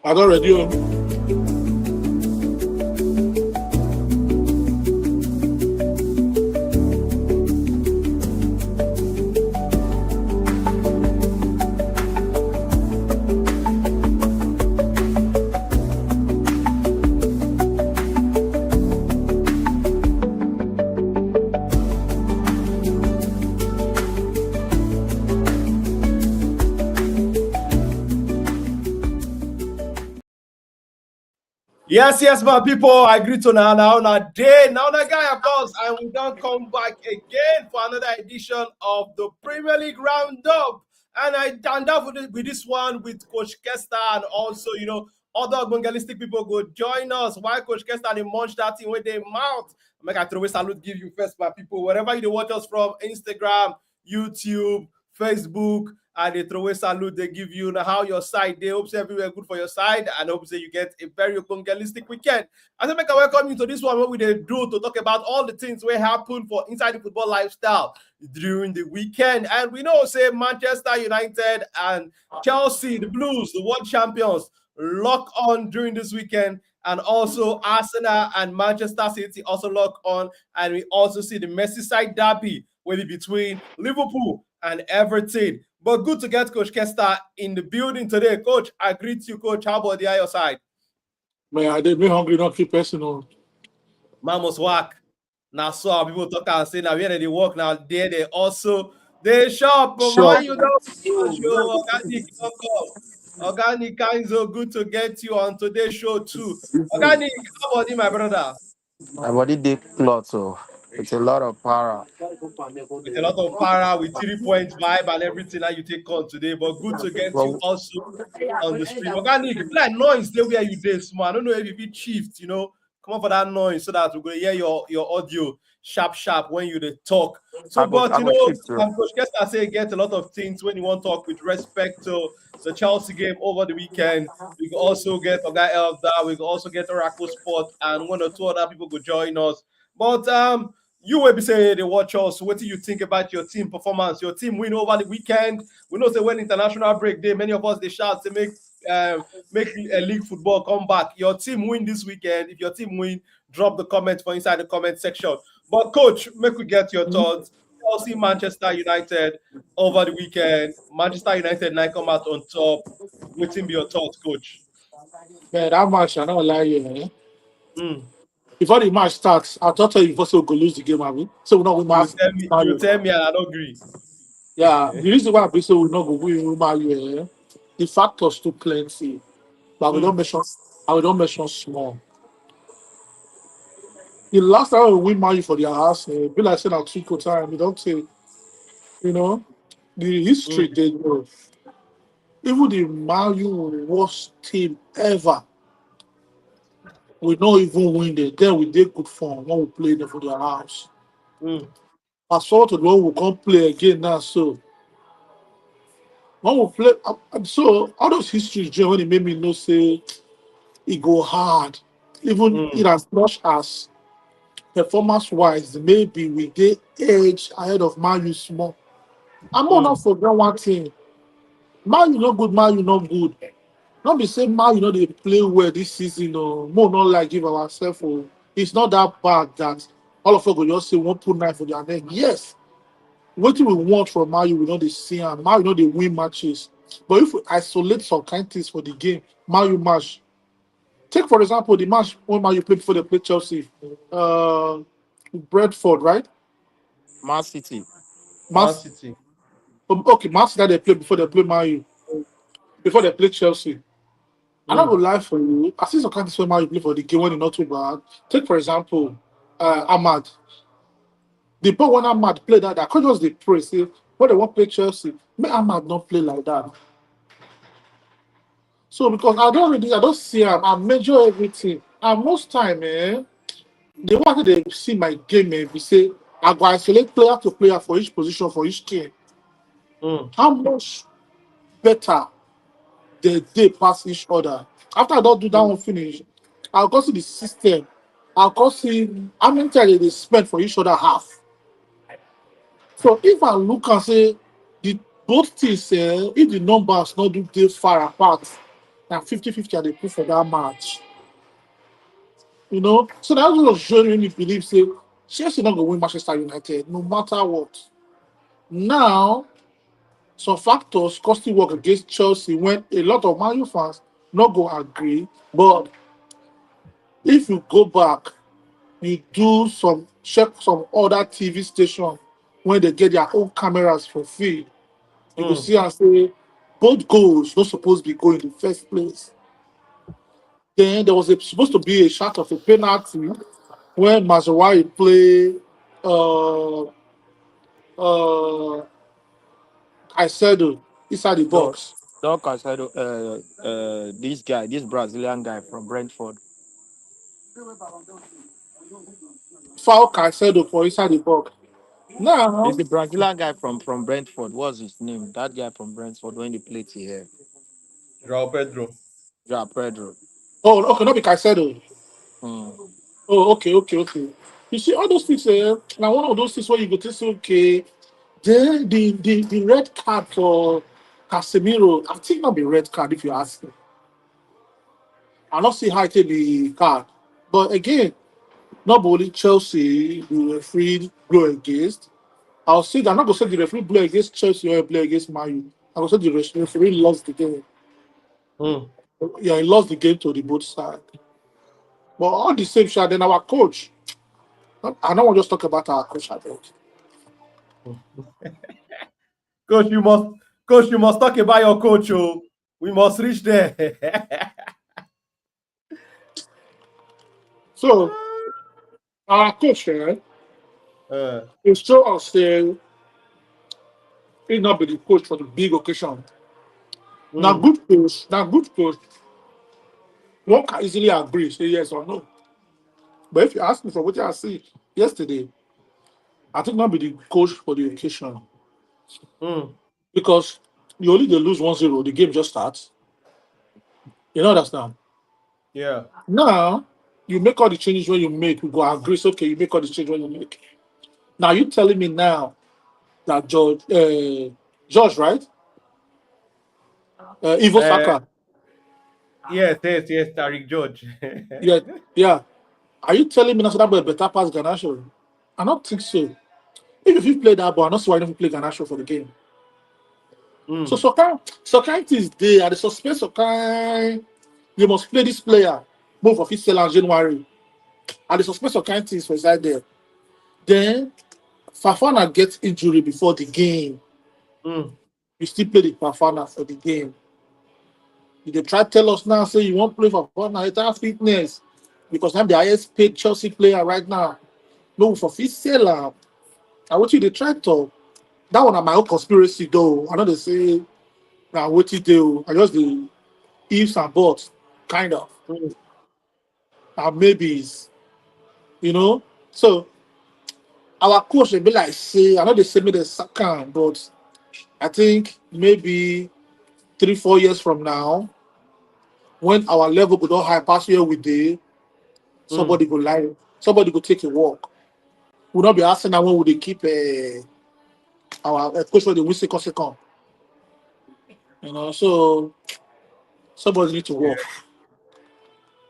I got ready on. Yes, my people. I agree to now day, now the guy, of course, and we don't come back again for another edition of the Premier League Roundup. And I turned up with this one with Coach Kester, and also, other evangelistic people go join us. Why Coach Kester they munch that thing with their mouth? Make I throw a salute, give you first, my people. Wherever you watch us from, Instagram, YouTube, Facebook, and they throw a salute, they give you how your side, they hope everywhere good for your side, and hope you get a very evangelistic weekend. As I make a welcome you to this one, what we do to talk about all the things that happen for inside the football lifestyle during the weekend. And we know, say, Manchester United and Chelsea, the Blues, the world champions, lock on during this weekend. And also Arsenal and Manchester City also lock on. And we also see the Merseyside Derby, where between Liverpool and Everton. But good to get Coach Kester in the building today. Coach, I greet you, Coach. How about the other side? Man, I did me hungry, not keep personal. Man must work. Now, so people talk and say, now, where they work now, they also, they shop. But why you don't show Organic kinds of good to get you on today's show, too. Organic, how about you, my brother? My body did clot, so it's a lot of power. With a lot of para, with 3 points vibe and everything that you take on today. But good to get you also on the stream. Organic, if like noise, they where you did, small. I don't know if you be chiefed, come on for that noise so that we're going to hear your audio sharp when you talk. So, but Coach Kester say get a lot of things when you want to talk with respect to the Chelsea game over the weekend. We can also get Oga Elder, we can also get Oracle Sport, and one or two other people could join us. But you will be saying they watch us. What do you think about your team performance? Your team win over the weekend. We know say when international break day, many of us they shout to make a league football come back. Your team win this weekend. If your team win, drop the comment for inside the comment section. But coach, make we get your thoughts. Chelsea, Manchester United over the weekend. Manchester United now come out on top. What be your thoughts, coach? Man, that match, I don't lie you, Before the match starts, I thought you also go lose the game, I mean. So we're not going to tell me and I don't agree. Yeah, the reason why we say we're not going to win, the factors too plenty. But we don't mention small. The last time we win Man U for their house, be like saying our 2 time, we don't say, the history they know. Even the Man U worst team ever, we don't even win it. Then we did good form when we play them for their house. I saw to when we can't play again now, so when we play, so all those histories, when it made me know, say, it go hard. Even in as much as performance-wise, maybe we get edge ahead of Man U small. I'm not forget one thing. Man U not good, Man U not good. Not be saying Man U they play well this season or more not like give ourselves. It's not that bad that all of us go just say 1 put 9 for their neck. Yes, what we want from Man U, we know they see and Man U they win matches. But if we isolate some kind of things for the game, Man U match. Take for example the match when Man U played before they played Chelsea. Brentford, right? Man City. Man City. Okay, Man City that they played before they played Man U. Before they played Chelsea. I'm not gonna lie for you. I see some kind of way Man U play for the game when it's not too bad. Take for example, Ahmad. The ball when Ahmad played that, I can't just the praise. See, when they want to play Chelsea, may Ahmad not play like that. So because I don't see him, I measure everything. And most time, they want to see my game, we say I go isolate player to player for each position for each team. How much better they pass each other? After I don't do that one finish, I'll go see the system. I'll go see how many times they spend for each other half. So if I look and say the both teams, if the numbers not do they far apart, Now 50-50 are they put for that match. You know, so that's what was showing me believe say Chelsea not gonna win Manchester United no matter what. Now some factors costing work against Chelsea when a lot of Man U fans not go agree. But if you go back, you do some check some other TV station when they get their own cameras for free, you go Mm. see and say both goals not supposed to be going in the first place. Then there was supposed to be a shot of a penalty when Mazawari play uh uh I said inside the Doc, box. Doc Caicedo, this guy, this Brazilian guy from Brentford. Foul Caicedo for inside the box. It's Now, the Brazilian guy from Brentford. What's his name? That guy from Brentford when they played here. João Pedro. Yeah, Pedro. oh, okay, not be Caicedo. Hmm. Oh, okay. You see, all those things, now one of those things where you go to say, okay, then the red card for Casemiro, I think not be red card if you ask me. I not see how it take the card. But again, not only Chelsea, the referee blow against. I'll say that I'm not gonna say the referee blow against Chelsea or play against Man U. I'm gonna say the referee lost the game. Mm. Yeah, he lost the game to the both side. But all the same shot, then our coach. I don't want to just talk about our coach, I think. Coach, you must coach, you must talk about your coach. Oh. We must reach there. So our coach uh, is show us he not be the coach for the big occasion. mm, Now good coach, one can easily agree, say yes or no. But if you ask me for what I see yesterday, I think not be the coach for the occasion. mm, Because you only they lose 1-0, the game just starts. You know understand? yeah. Now you make all the changes when you make, we go agree, say, okay, you make all the changes when you make. Now you telling me now that George, right? Ivo Uh, Saka. yes, Tariq George. Yeah, yeah. Are you telling me now that boy better pass Ganacho? I don't think so. If you play that ball, I don't see why you don't play Ganacho for the game. So mm, so kind things there, and the suspense of kind you must play this player both of his sell in January. And the suspense of kind things was right there. Then Fafana gets injury before the game. mm, You still play the Fafana for the game. You dey try tell us now, say you won't play for Fafana, entire fitness. Because I'm the highest paid Chelsea player right now. No, for fit sell am. And what you dey try to that one na my own conspiracy though. I know they say na what you do. I just the ifs and buts, kind of. mm. And maybes, you know. So our coach dey be like say, I know they say me the second, but I think maybe 3-4 years from now, when our level go don high pass where we dey, Mm. somebody go lie, somebody go take a walk. We not be asking that when we dey keep our coach for the win second. You know, so somebody need to walk.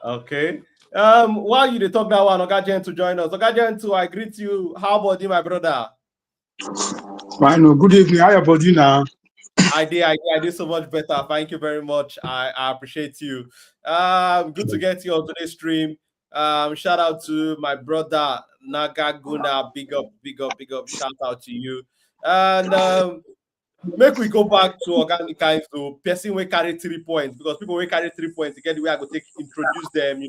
Okay. While you dey talk that one, Ogajen to join us. Ogajen to I greet you. How about you, my brother? Fine. Oh, good evening. How your body now? I did so much better. Thank you very much. I appreciate you. Good to get you on today's stream. Shout out to my brother Nagaguna. Big up, big up, big up. Shout out to you. And make we go back to organic kinds to person we carry 3 points because people will carry 3 points again the way I go take introduce them,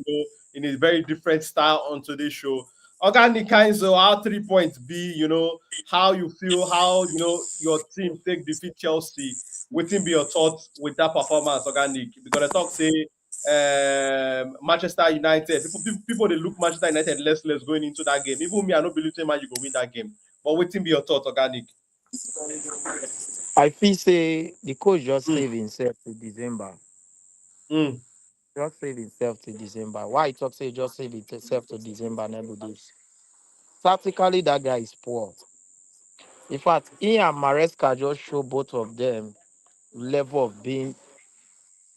in a very different style on today's show. Organic kinds, so how 3 points be, how you feel, how your team take defeat Chelsea, waiting be your thoughts with that performance, organic. Because I talk say Manchester United, people they look Manchester United less going into that game. Even me, I don't believe man you go win that game. But waiting be your thoughts, organic. I feel say the coach just Mm, save himself to December. mm, Just save himself to December. Why he talk say just save himself to December never do? Tactically, that guy is poor. In fact, he and Maresca just show both of them level of being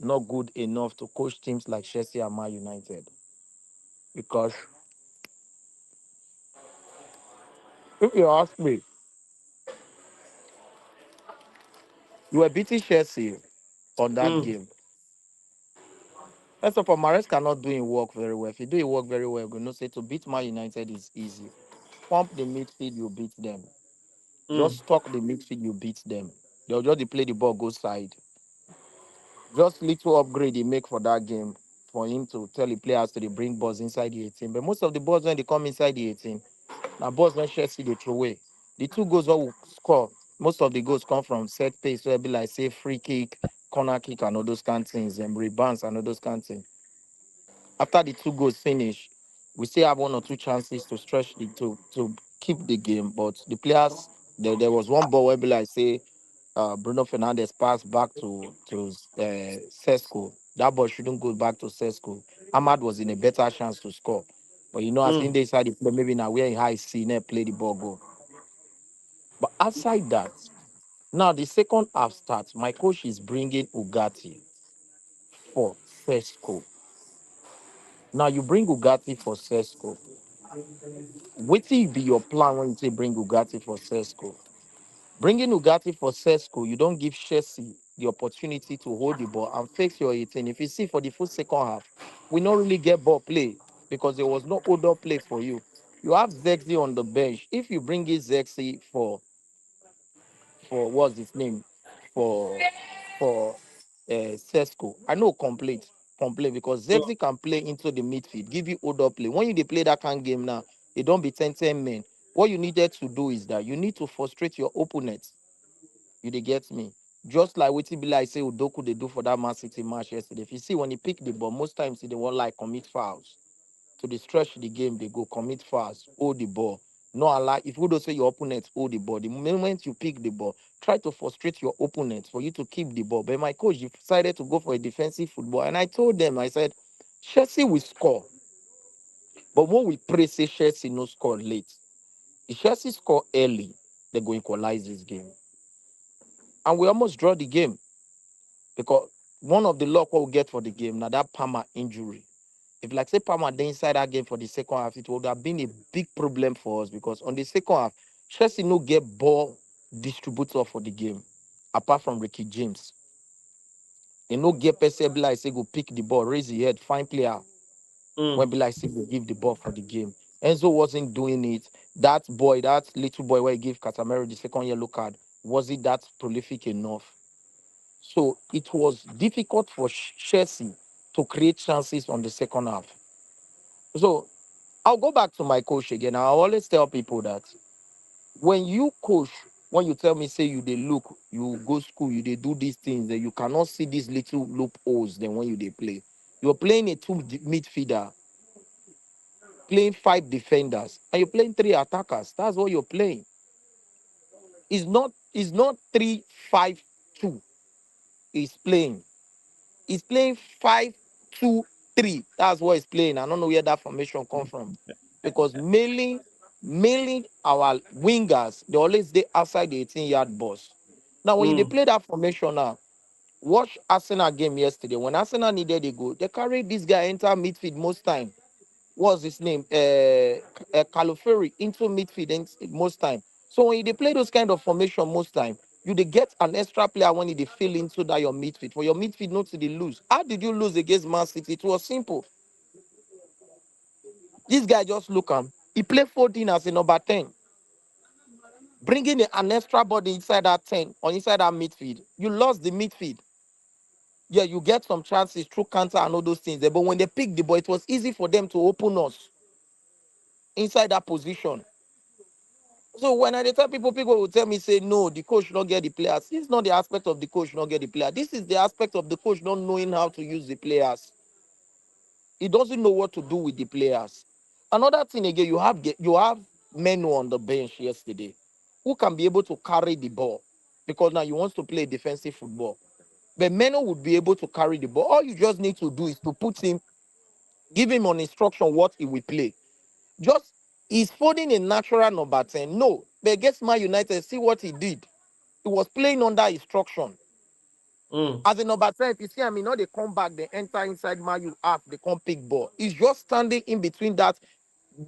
not good enough to coach teams like Chelsea and Man United. Because if you ask me, you were beating Chelsea on that Mm, game. First of all, Mares cannot do his work very well. If you do your work very well, you know, say to beat Man United is easy. Pump the midfield, you beat them. mm, Just stock the midfield, you beat them. They'll just play the ball, go side. Just little upgrade he make for that game for him to tell the players to they bring balls inside the 18. But most of the balls when they come inside the 18, now balls when Chelsea they throw away. The two goals that will score, most of the goals come from set pace, so it'll be like say free kick, corner kick, and all those kind of things, and rebounds and all those kind of things. After the two goals finish, we still have one or two chances to stretch the to keep the game. But the players, there was one ball where be like say Bruno Fernandez passed back to Sesko. That ball shouldn't go back to Sesko. Ahmad was in a better chance to score. But you know, as in mm, they decided to play, maybe now we're in high C, now play the ball go. But outside that, now the second half starts. My coach is bringing Ugati for Sesko. Now you bring Ugati for Sesko. What will be your plan when you say bring Ugati for Sesko? Bringing Ugati for Sesko, you don't give Chelsea the opportunity to hold the ball and fix your 18. If you see for the full second half, we don't really get ball play because there was no other play for you. You have Zexi on the bench. If you bring in Zexi for what's his name for for Sesko, I know complain because mm, Zexi can play into the midfield, give you other play. When you dey play that kind of game now, they don't be 10 men. What you needed to do is that you need to frustrate your opponent. You they get me? Just like what be like say Udoku they do for that Man City match yesterday. If you see when he pick the ball, most times they won't like commit fouls. To the stretch the game, they go commit fouls, hold the ball. No allow if you don't say your opponent hold the ball, the moment you pick the ball, try to frustrate your opponent for you to keep the ball. But my coach decided to go for a defensive football. And I told them, I said, Chelsea will score. But when we pray say Chelsea no score late, if Chelsea score early, they're going to equalize this game. And we almost draw the game. Because one of the luck what we get for the game now that Palmer injury. If like say Palmer dey inside that game for the second half, it would have been a big problem for us because on the second half, Chelsea no get ball distributor for the game, apart from Ricky James. They no get person be like say go pick the ball, raise the head, find player mm, when be like say go give the ball for the game. Enzo wasn't doing it. That boy, that little boy where he gave Casemiro the second yellow card, was it that prolific enough? So it was difficult for Chelsea to create chances on the second half. So I'll go back to my coach again. I always tell people that when you coach, when you tell me, say you they look, you go school, you they do these things, that you cannot see these little loopholes. Then when you they play, you're playing a midfielder, playing five defenders, and you're playing three attackers. That's what you're playing. It's not 3-5-2. It's playing. He's playing 5-2-3. That's what he's playing. I don't know where that formation come from. Because mainly our wingers, they always stay outside the 18-yard box. Now, when they mm, play that formation now, watch Arsenal game yesterday. When Arsenal needed a goal, they carried this guy enter midfield most time. What's his name? Caloferi into midfield most time. So when they play those kind of formation most time, you they get an extra player when they fill into that your midfield. For your midfield not to they lose. How did you lose against Man City? It was simple. This guy just look him. He played 14 as a number 10. Bringing an extra body inside that 10 or inside that midfield. You lost the midfield. Yeah, you get some chances through counter and all those things. But when they pick the ball, it was easy for them to open us inside that position. So when I tell people will tell me, say, no, the coach not get the players. This is not the aspect of the coach not get the player. This is the aspect of the coach not knowing how to use the players. He doesn't know what to do with the players. Another thing again, you have Menu on the bench yesterday who can be able to carry the ball because now you want to play defensive football. But Menu would be able to carry the ball. All you just need to do is to put him, give him on instruction what he will play. Just he's folding a natural number 10. No, but against Man United, see what he did. He was playing under instruction. Mm. As a number 10, if you see, I mean, not they come back, they enter inside man, you half, they come pick ball. He's just standing in between that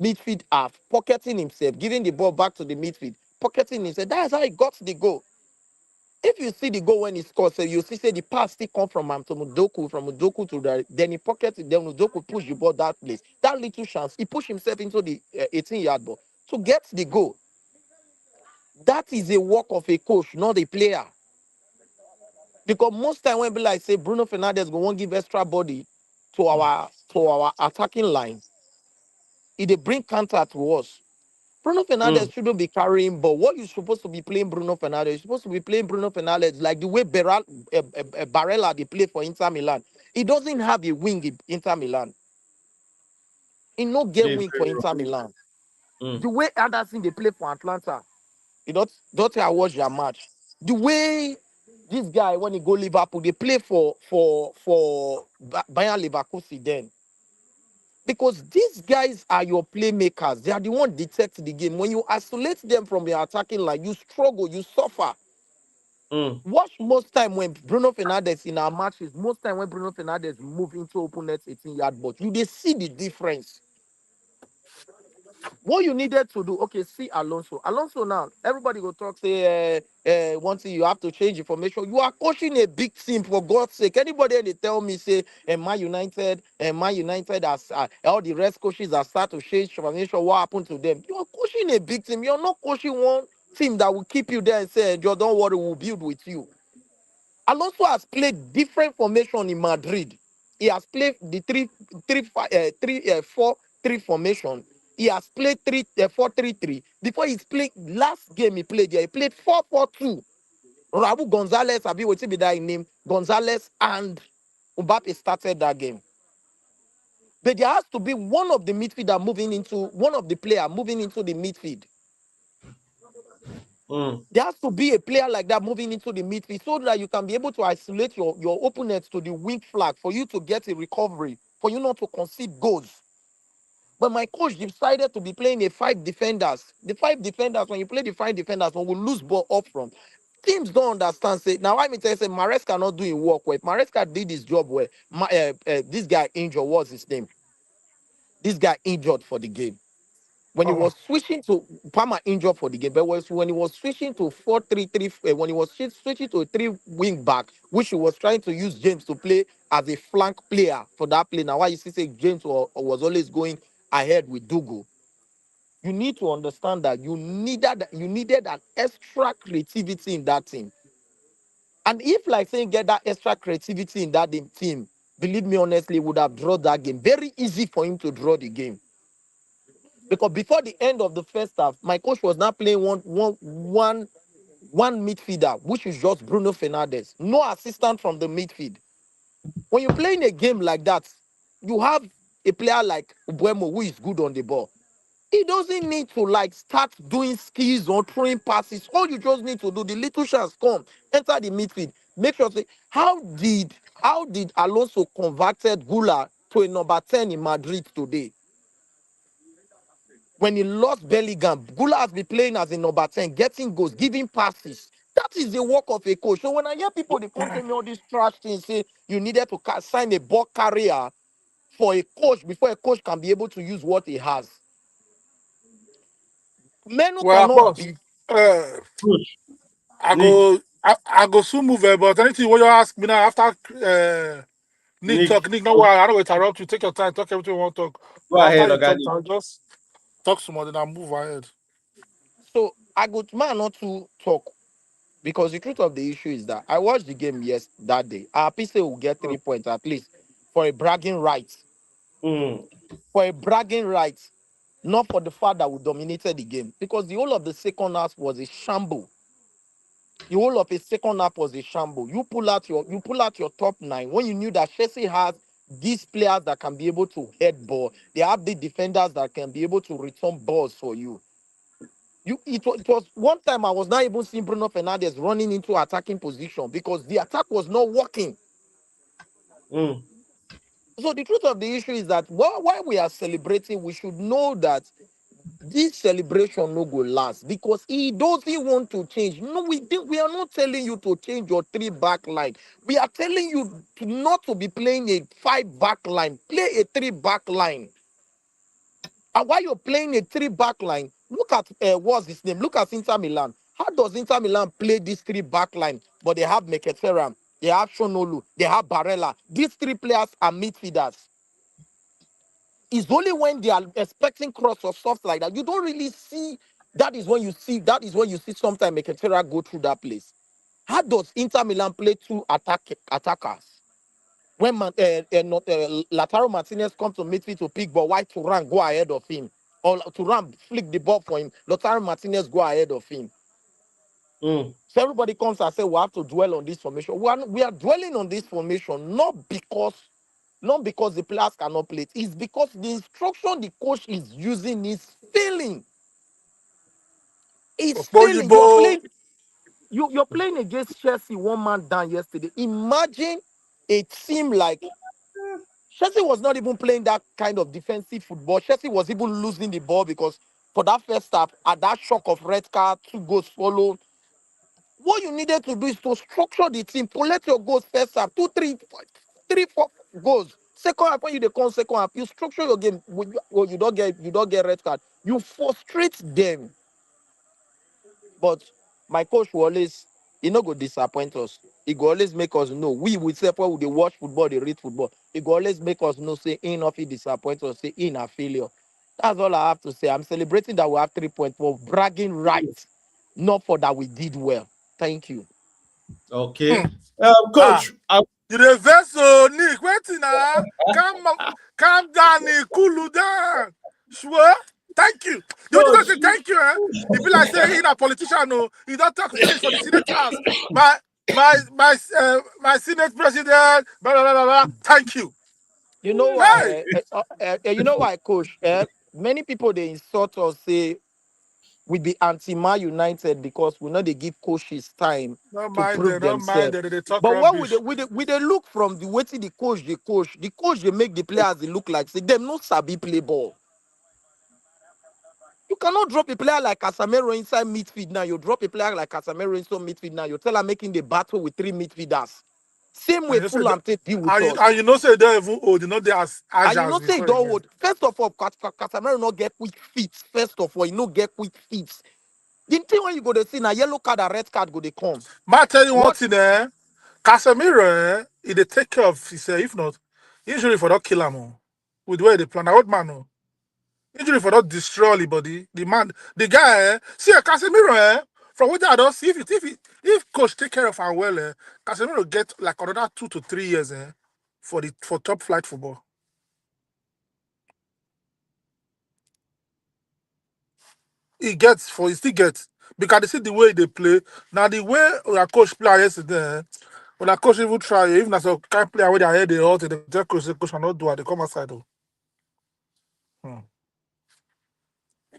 midfield half, pocketing himself, giving the ball back to the midfield, pocketing himself. That's how he got the goal. If you see the goal when he scores, so you see say the pass still come from him to Mudoku, from Mudoku to the then he pocket it, then Mudoku push the ball that place. That little chance, he pushed himself into the 18-yard ball to get the goal. That is a work of a coach, not a player. Because most time when be like say Bruno Fernandes go won't give extra body to our attacking line, it they bring counter to us. Bruno Mm. Fernandes shouldn't be carrying ball. What you supposed to be playing Bruno Fernandes? You're supposed to be playing Bruno Fernandes like the way Barella they play for Inter Milan. He doesn't have a wing in Inter Milan. He no get They wing for very Inter wrong. Milan. Mm. The way Anderson they play for Atlanta, you don't say I watch their match. The way this guy when he go Liverpool, they play for Bayern Leverkusen then. Because these guys are your playmakers. They are the one detect the game. When you isolate them from your attacking line, you struggle, you suffer. Mm. Watch most time when Bruno Fernandes in our matches, most time when Bruno Fernandes move into open net 18-yard box, you they see the difference. What you needed to do, okay, see Alonso. Alonso now, everybody go talk, say, one thing you have to change information. You are coaching a big team, for God's sake. Anybody they tell me, say, Man United, as all the rest coaches are start to change formation, what happened to them? You are coaching a big team. You're not coaching one team that will keep you there and say, "Joe, don't worry, we'll build with you." Alonso has played different formation in Madrid. He has played the 4-3 formation. He has played 4-3-3. Before he's played last game he played there, he played 4-4-2. Raul Gonzalez, Abi what's be that name? Gonzalez and Mbappe started that game. But there has to be one of the midfielder moving into one of the player moving into the midfield. Mm. There has to be a player like that moving into the midfield so that you can be able to isolate your opponents to the weak flag for you to get a recovery, for you not to concede goals. But my coach decided to be playing a 5 defenders. The 5 defenders, when you play the 5 defenders, when we lose ball up front, teams don't understand. Say now, I mean, tell you, say Maresca not doing work well. Maresca did his job well. This guy injured. What's his name? This guy injured for the game. When he Oh, was switching to Palmer injured for the game, but when he was switching to 4-3-3, when he was switching to a 3 wing back, which he was trying to use James to play as a flank player for that play. Now, why you see say James was always going ahead with Dougal. You need to understand that you needed an extra creativity in that team. And if like saying get that extra creativity in that team, believe me honestly, would have drawn that game. Very easy for him to draw the game. Because before the end of the first half, my coach was now playing one midfielder, which is just Bruno Fernandes. No assistant from the midfield. When you're playing a game like that, you have a player like Ubuemo who is good on the ball. He doesn't need to like start doing skills or throwing passes. All you just need to do, the little chance come, enter the midfield. Make sure say, how did Alonso converted Gula to a number 10 in Madrid today? When he lost Bellingham, Gula has been playing as a number 10, getting goals, giving passes. That is the work of a coach. So when I hear people, they come tell me all these trash things, say you needed to sign a ball carrier for a coach before a coach can be able to use what he has. Men who well, cannot boss. be. Uh, Coach, I Nick, go, I go soon move. But anything what you ask me now after Nick Nick, talk, Nick, no worry, I don't interrupt you. Take your time, talk everything you want to talk. go But after ahead, you talk, Organic. I'll just talk some more, then I'll move ahead. So I go to man not to talk because the truth of the issue is that I watched the game that day. Our PC will get Mm. 3 points at least for a bragging right. Mm. For a bragging right, not for the fact that we dominated the game. Because the whole of the second half was a shamble. The whole of a second half was a shamble. You pull out your top nine when you knew that Chelsea has these players that can be able to head ball. They have the defenders that can be able to return balls for you. It was one time I was not even seeing Bruno Fernandes running into attacking position because the attack was not working. Mm. So the truth of the issue is that while we are celebrating, we should know that this celebration no go last because he doesn't want to change. No, we are not telling you to change your three back line. We are telling you not to be playing a five back line. Play a three back line. And while you're playing a three back line, look at what's his name? Look at Inter Milan. How does Inter Milan play this three back line? But they have Mkhitaryan, they have Shonolu, they have Barella. These three players are midfielders. It's only when they are expecting cross or stuff like that. You don't really see. That is when you see sometimes Mkhitaryan go through that place. How does Inter Milan play two attackers? When Lautaro Martinez comes to midfield to pick ball, why Turan go ahead of him? Or Turan flick the ball for him, Lautaro Martinez go ahead of him. Mm. So everybody comes and says we have to dwell on this formation. We are dwelling on this formation not because the players cannot play it. It's because the instruction the coach is using is failing. It's failing. Ofoyibo. You're playing against Chelsea one man down yesterday. Imagine a team like Chelsea was not even playing that kind of defensive football. Chelsea was even losing the ball because for that first half, at that shock of red card, 2 goals follow. What you needed to do is to structure the team, collect your goals first half, 2, 3, 4 goals. Second half, when you come second half, you structure your game. Well, you don't get red card. You frustrate them. But my coach will always, he no go disappoint us. He go always make us know. We self when they watch football, they read football. He go always make us know, say, in of he disappoint us, say, in a failure. That's all I have to say. I'm celebrating that we have 3 points for bragging rights, not for that we did well. Thank you. Okay. Ah, Coach, you the vessel, Nick. Waiting now. Calm down, Nick. Cool down. Sure. Thank you. The only coach, say thank you, eh? It be like saying a politician, no. You don't talk finish for the Senate House. My Senate president. Blah, blah, blah, blah, blah. Thank you. You know Hey, why? You know why, coach? Many people they insult us, say we be anti-Man United because we know they give coaches time don't to mind prove them. Don't mind themselves. them. They talk But what rubbish. we they look from the way to the coach they make the players they look like say them no sabi play ball. You cannot drop a player like Casemiro inside midfield now. You drop a player like Casemiro inside midfield now. You tell her making the battle with 3 midfielders. Same way And you say that, Fulham take deal with and us. you know say they don't even old. You know they as And you agile know as say before don't again. hold. First of all, Casemiro not get quick feet. First of all, you no get quick feet. The thing when you go to see now yellow card and red card go they come. But I tell you one What thing, Casemiro, he they take care of his, if not, injury for that kill him. With where they plan, old man. Injury for that destroy the body. The man, the guy, see Casemiro, from what I don't see, if coach take care of him well, Casemiro get like another 2 to 3 years, for top flight football. He still gets because they see the way they play. Now the way our coach play yesterday, when our coach even try, even as a kind player where they head they all, they tell coach, say, coach, I not do it. They come outside though.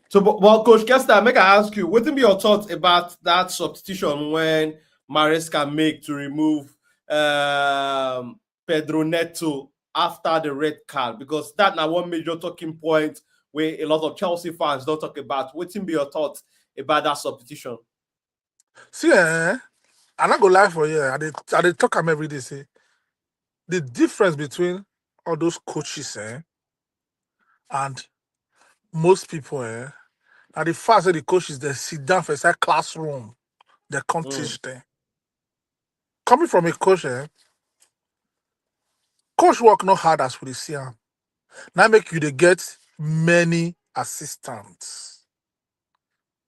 so well, Coach Kester, make I ask you, what be your thoughts about that substitution when Maresca make to remove Pedro Neto after the red card? Because that now one major talking point where a lot of Chelsea fans don't talk about. What be your thoughts about that substitution? See, I'm not gonna lie for you. I dey talk them every day. Say the difference between all those coaches, and most people, and the fact that the coaches they sit down for inside classroom, they can't teach them. Coming from a coach, coach work not hard as we dey see am. Now make you they get many assistants.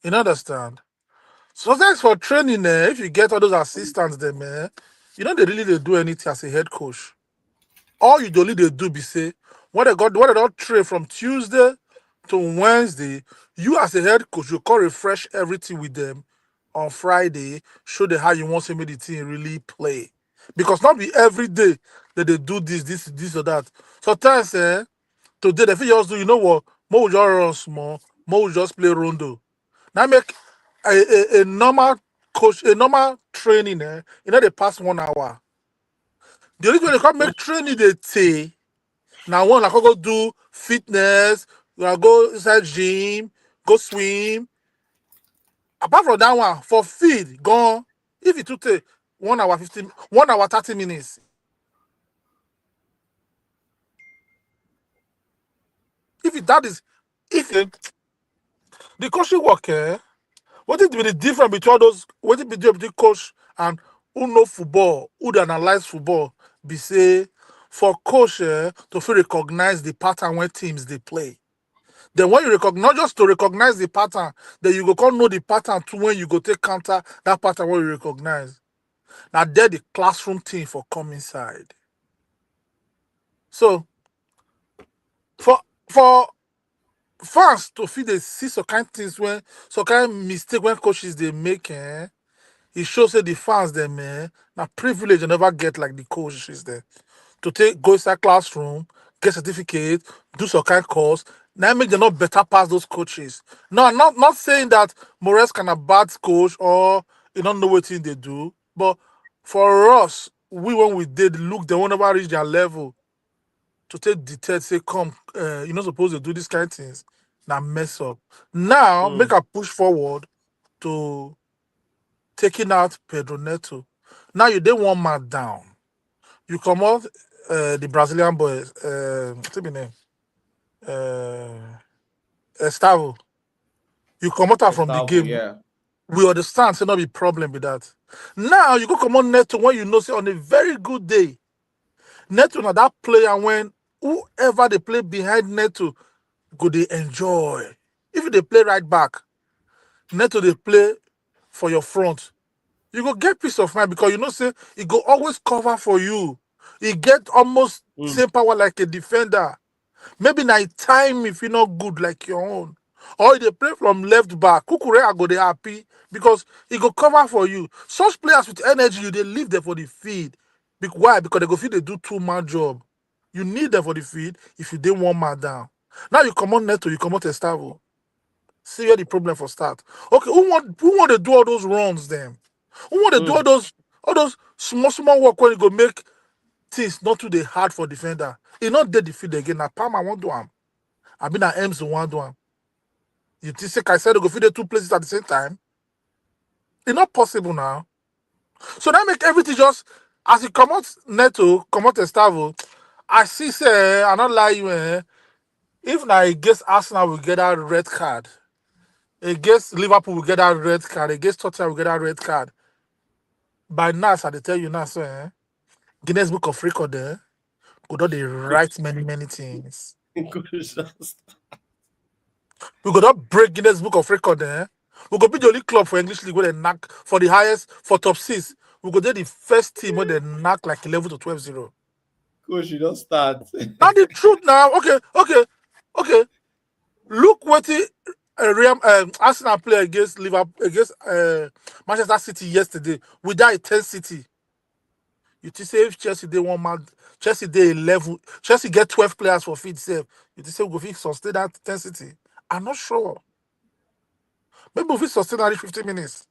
You understand? So thanks for training. If you get all those assistants, them, you know they really they do anything as a head coach. All you only they do be say what they don't train from Tuesday to Wednesday. You as a head coach, you can refresh everything with them on Friday. Show them how you want to make the team really play. Because not be every day that they do this or that. Sometimes, today they feel just do. You know what? More will just run small. More will just play rondo. Now make a normal coach, a normal training. You know they pass 1 hour. The only way they can make training they take. Now one like go do fitness, you go inside gym, go swim. Apart from that one, for feed, gone. If it took take 1 hour 15, 1 hour 30 minutes. If it, that is, if the coaching work, what is the difference between all those? What is the difference between coach and who know football, who dey analyze football? Be say for coach to feel recognize the pattern when teams they play. Then when you recognize, not just to recognize the pattern, then you go come know the pattern to when you go take counter that pattern when you recognize. Now there the classroom team for come inside. So for fans to feel they see some kind things when some kind mistake when coaches they make, it shows that the fans them now privilege they never get like the coaches there. To take go inside classroom, get certificate, do some kind course. Now make them not better pass those coaches. No, not saying that Morales can a bad coach or you don't know what thing they do, but for us, we when we did look, they won't never reach their level to take detail, say, come, you're not supposed to do these kind of things. Now mess up. Now make a push forward to taking out Pedro Neto. Now you did one man down. You come out the Brazilian boys, what's his name? Estavo. You come out from the Gustavo, game. yeah. We understand, so not be problem with that. Now you go come on Neto when you know say on a very good day. Neto now that player when whoever they play behind Neto go they enjoy. If they play right back, Neto they play for your front. You go get peace of mind because you know say he go always cover for you. He get almost same power like a defender. Maybe na time if you not good like your own. Or they play from left back. Kukure go they happy because he go cover for you. Such players with energy, you they leave them for the feed. Why? Because they go feel they do two-man job. You need them for the feed if you didn't one man down. Now you come on Neto, you come out Estavo. See where the problem for start. Okay, who want to do all those runs then? Who want to do all those small work when you go make things not too hard for defender? He not dead defeat again. Now Palmer won't do him. I mean na Ems one do him. You think say Caicedo go feed the two places at the same time? It's not possible now. So that make everything just as you come out Neto, come out Estavo. I see say I not lie you if now against Arsenal will get that red card. Against Liverpool will get that red card. Against Tottenham will get that red card. By now, as I dey tell you now, so Guinness Book of Record there, go don dey write many things. We go don break Guinness Book of Record there. We go be the only club for English League where they knock for the highest for top 6. We go dey the first team where they knock like 11 to 12-0. Coach, you don't start. Now the truth now, okay. Look what Arsenal play against Liverpool against Manchester City yesterday with that intensity. You think say if Chelsea they one man, Chelsea they 11, Chelsea get 12 players for feed save. You think say we go fit sustain that intensity? I'm not sure. Maybe we fit sustain that 50 minutes.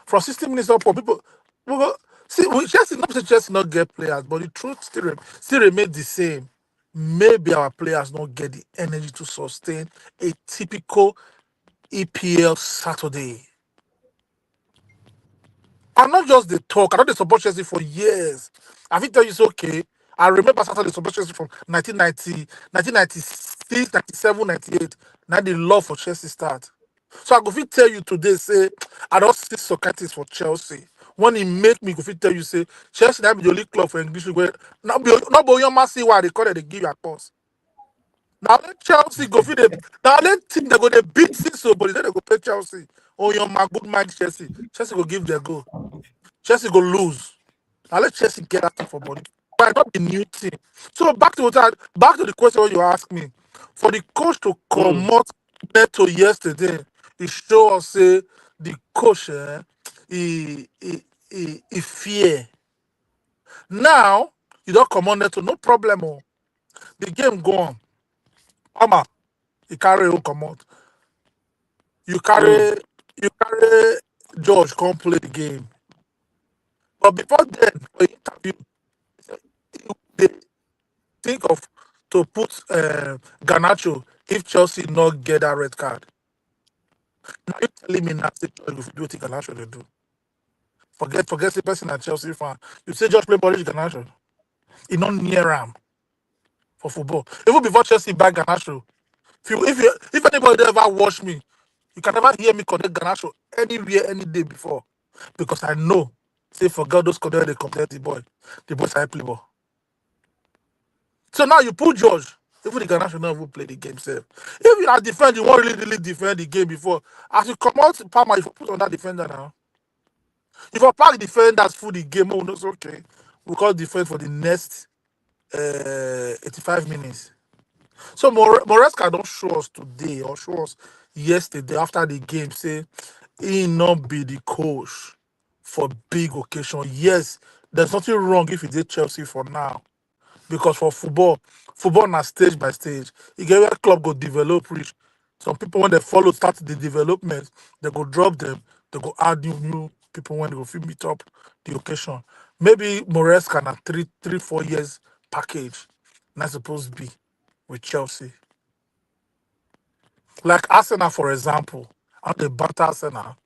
From 60 minutes up, people we go see Chelsea not say Chelsea not get players, but the truth still remain the same. Maybe our players don't get the energy to sustain a typical EPL Saturday. I'm not just the talk. I know they support Chelsea for years. I think tell you it's okay. I remember Saturday support Chelsea from 1990, 1996, 97, 98. Now the love for Chelsea start. So I go fit tell you today, say, I don't see Socrates for Chelsea. When he make me go fit tell you, say, Chelsea that be the only club for English where not be your massive why they call it they give you a course. Now let Chelsea go fit the now let team they go they beat so but then they go play Chelsea. Oh your my good mind Chelsea. Chelsea go give their go. Chelsea go lose. Now let Chelsea get that thing for body. But not the new team. So back to the question what you asked me. For the coach to come out Neto yesterday, he show us say the coach he fear. Now you don't come on Neto, no problem. Oh. The game go on. Ama, you carry who come out. You carry George come play the game. But before then, for interview, they think of to put Garnacho if Chelsea not get that red card. Now you telling me now, say, do what Garnacho they do. Forget the person at Chelsea fan. You say just play Boris Garnacho. He not near him for football. Even before Chelsea back Garnacho, if anybody ever watch me, you can never hear me connect Garnacho anywhere, any day before. Because I know, say forget those connect they compare the boy. The boys I play ball. So now you put George. Even the Garnacho never play the game safe. If you are defend, you won't really defend the game before. As you come out Palmer, if you put on that defender now. If you pack defenders for the game, oh, that's okay. We call defend for the next 85 minutes. So Moresca don't show us today or show us yesterday after the game, say he not be the coach for big occasion. Yes, there's nothing wrong if he did Chelsea for now. Because for football na stage by stage. You get where club go develop reach. Some people when they follow start the development, they go drop them, they go add new people when they go fit meet up the occasion. Maybe Moresca na 4 years package. Not supposed to be with Chelsea. Like Arsenal, for example, and the banter Arsenal.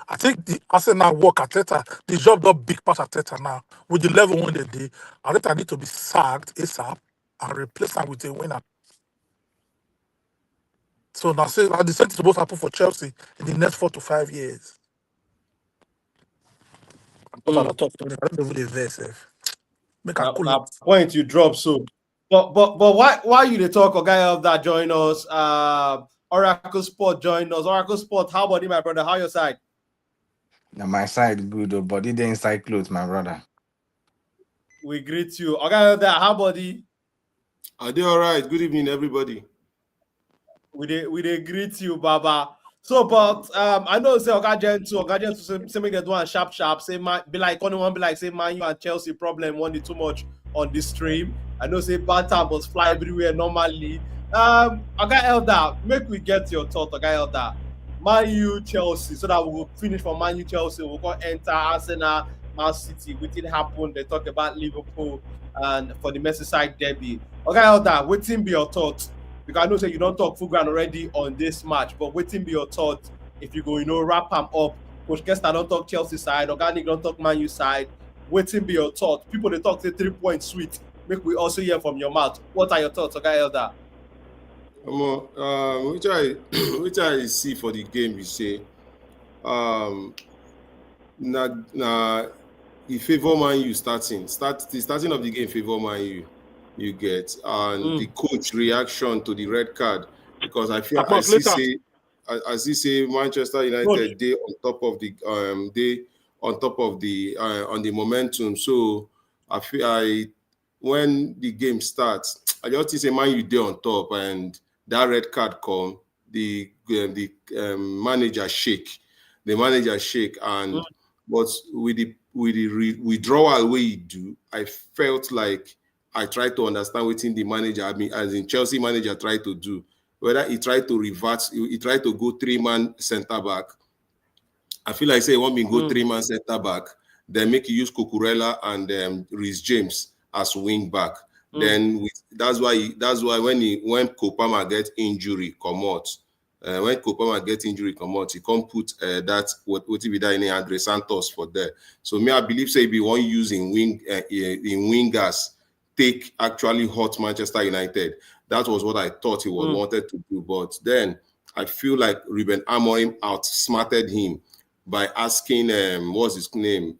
I think the Arsenal work Arteta, the job got big part Arteta now. With the level when they did, Arteta need to be sacked ASAP and replace him with a winner. So now say the same thing supposed to happen for Chelsea in the next 4 to 5 years. Because I don't talk to them, I don't know who they verse. Make a cool That point you drop so. But why you they talk a guy of that join us? Oracle Sport join us. Oracle Sport, how about you, my brother? How your side? Now my side good, though, but it inside clothes, my brother. We greet you. Okay, of that, how about you? Are they all right? Good evening, everybody. We they greet you, Baba. So, but I know say Ogajen say make they do one sharp. Say be like only one be like say Man U and Chelsea problem one too much on the stream. I know say banter must fly everywhere normally. Oga Elder, make we get your thought, Oga Elder. Man U Chelsea, so that we will finish for Man U Chelsea. We'll go enter Arsenal, Man City. What did happen? They talk about Liverpool and for the Merseyside Derby. Oga Elder, what be your thoughts? Because I know say you don't talk full ground already on this match, but waiting be your thoughts if you go, wrap them up. Coach Kester don't talk Chelsea side, Organic don't talk Man U side. Waiting be your thoughts. People they talk say 3 point sweet. Make we also hear from your mouth. What are your thoughts, okay, Elder? Which I see for the game, we say, the favor Man U the starting of the game favor Man U. You get and the coach reaction to the red card, because I feel as he say Manchester United they on top of the on the momentum. So I feel when the game starts, I just think say Man U dey on top, and that red card come, the manager shake. The manager shake, and but with the withdrawal way he do, I felt like I tried to understand what the manager, as in Chelsea manager, tried to do. Whether he tried to revert, he tried to go 3-man centre back. I feel like say he want me go 3-man centre back, then make you use Cucurella and Reece James as wing back. Then that's why when Kopama get injury come out. When Kopama get injury come out, he can't put that what he be that in Andre Santos for there. So me, I believe say be one using wingers take actually hot Manchester United. That was what I thought he was wanted to do. But then I feel like Ruben Amorim outsmarted him by asking what's his name?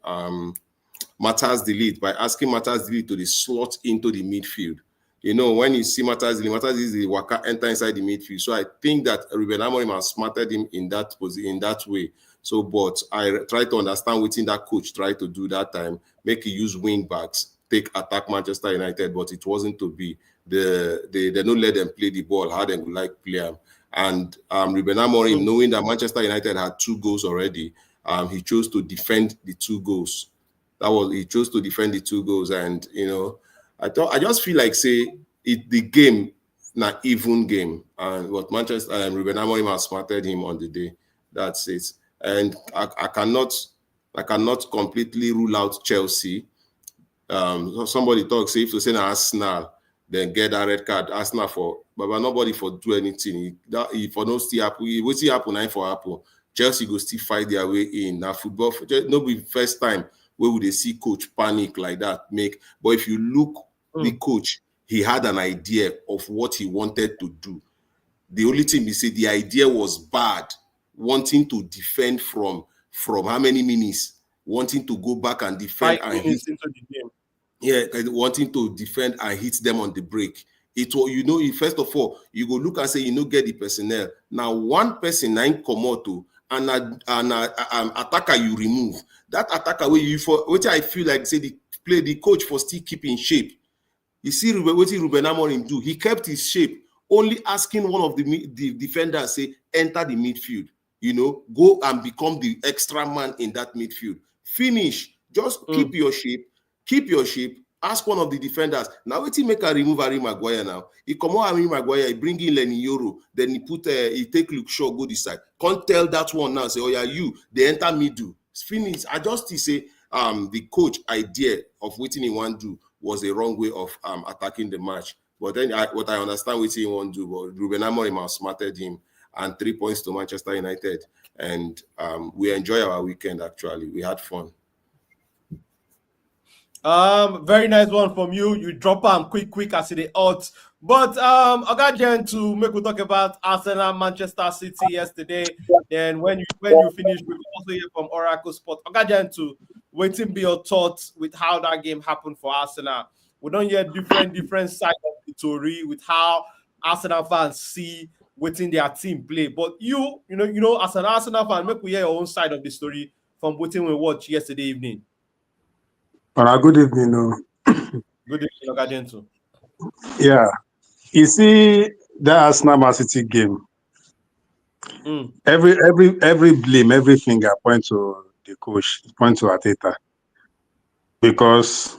Matthias De Ligt, by asking Matthias De Ligt to the slot into the midfield. When you see Matthias De Ligt waka enter inside the midfield. So I think that Ruben Amorim outsmarted him in that position, in that way. So, but I try to understand what that coach tried to do that time, make you use wing backs, take attack Manchester United, but it wasn't to be. They don't let them play the ball how they would like play them. And Ruben Amorim, knowing that Manchester United had 2 goals already, he chose to defend the 2 goals. He chose to defend the 2 goals, and I just feel like say the game not even game, and what Manchester and Ruben Amorim has smarted him on the day. That's it. And I cannot completely rule out Chelsea. Somebody talks if to say Arsenal. then get that red card. Arsenal for, but nobody for do anything. He for no still happen. What still happen? Nine for Apple. Chelsea go still fight their way in. Now football, no be first time where would they see coach panic like that. But if you look the coach, he had an idea of what he wanted to do. The only thing he said the idea was bad, wanting to defend from how many minutes, wanting to go back and defend 5 and minutes into the game. yeah, wanting to defend and hit them on the break. It was, first of all, you go look and say, get the personnel. Now, one person, 9 Komoto, and an attacker you remove. That attacker, which I feel like, say, the coach for still keeping shape. You see, what Ruben Amorim do? He kept his shape, only asking one of the defenders, say, enter the midfield. Go and become the extra man in that midfield. Finish. Just keep your shape. Keep your shape. Ask one of the defenders. Now, what he make a remove Harry Maguire now? He come on Harry Maguire, he bring in Lenny Yoro, then he take Luke Shaw, go this side. Can't tell that one now, say, oh yeah, they enter middle. Finish. I just say the coach idea of what he want to do was a wrong way of attacking the match. But then what I understand what he want to do, but Ruben Amorim outsmarted him, and 3 points to Manchester United. And we enjoy our weekend, actually. We had fun. Very nice one from you. You drop them quick as the odds. But I got Jen to make we talk about Arsenal, Manchester City yesterday. Then when you finish, we will also hear from Oracle Sport. I got Jen to wait and be your thoughts with how that game happened for Arsenal. We don't hear different side of the story with how Arsenal fans see waiting their team play. But you know, as an Arsenal fan, make we hear your own side of the story from waiting we watched yesterday evening. Good evening. Good evening, Ogajentu. Yeah. You see that Arsenal Man City game. Every blame, every finger point to the coach, point to Arteta. Because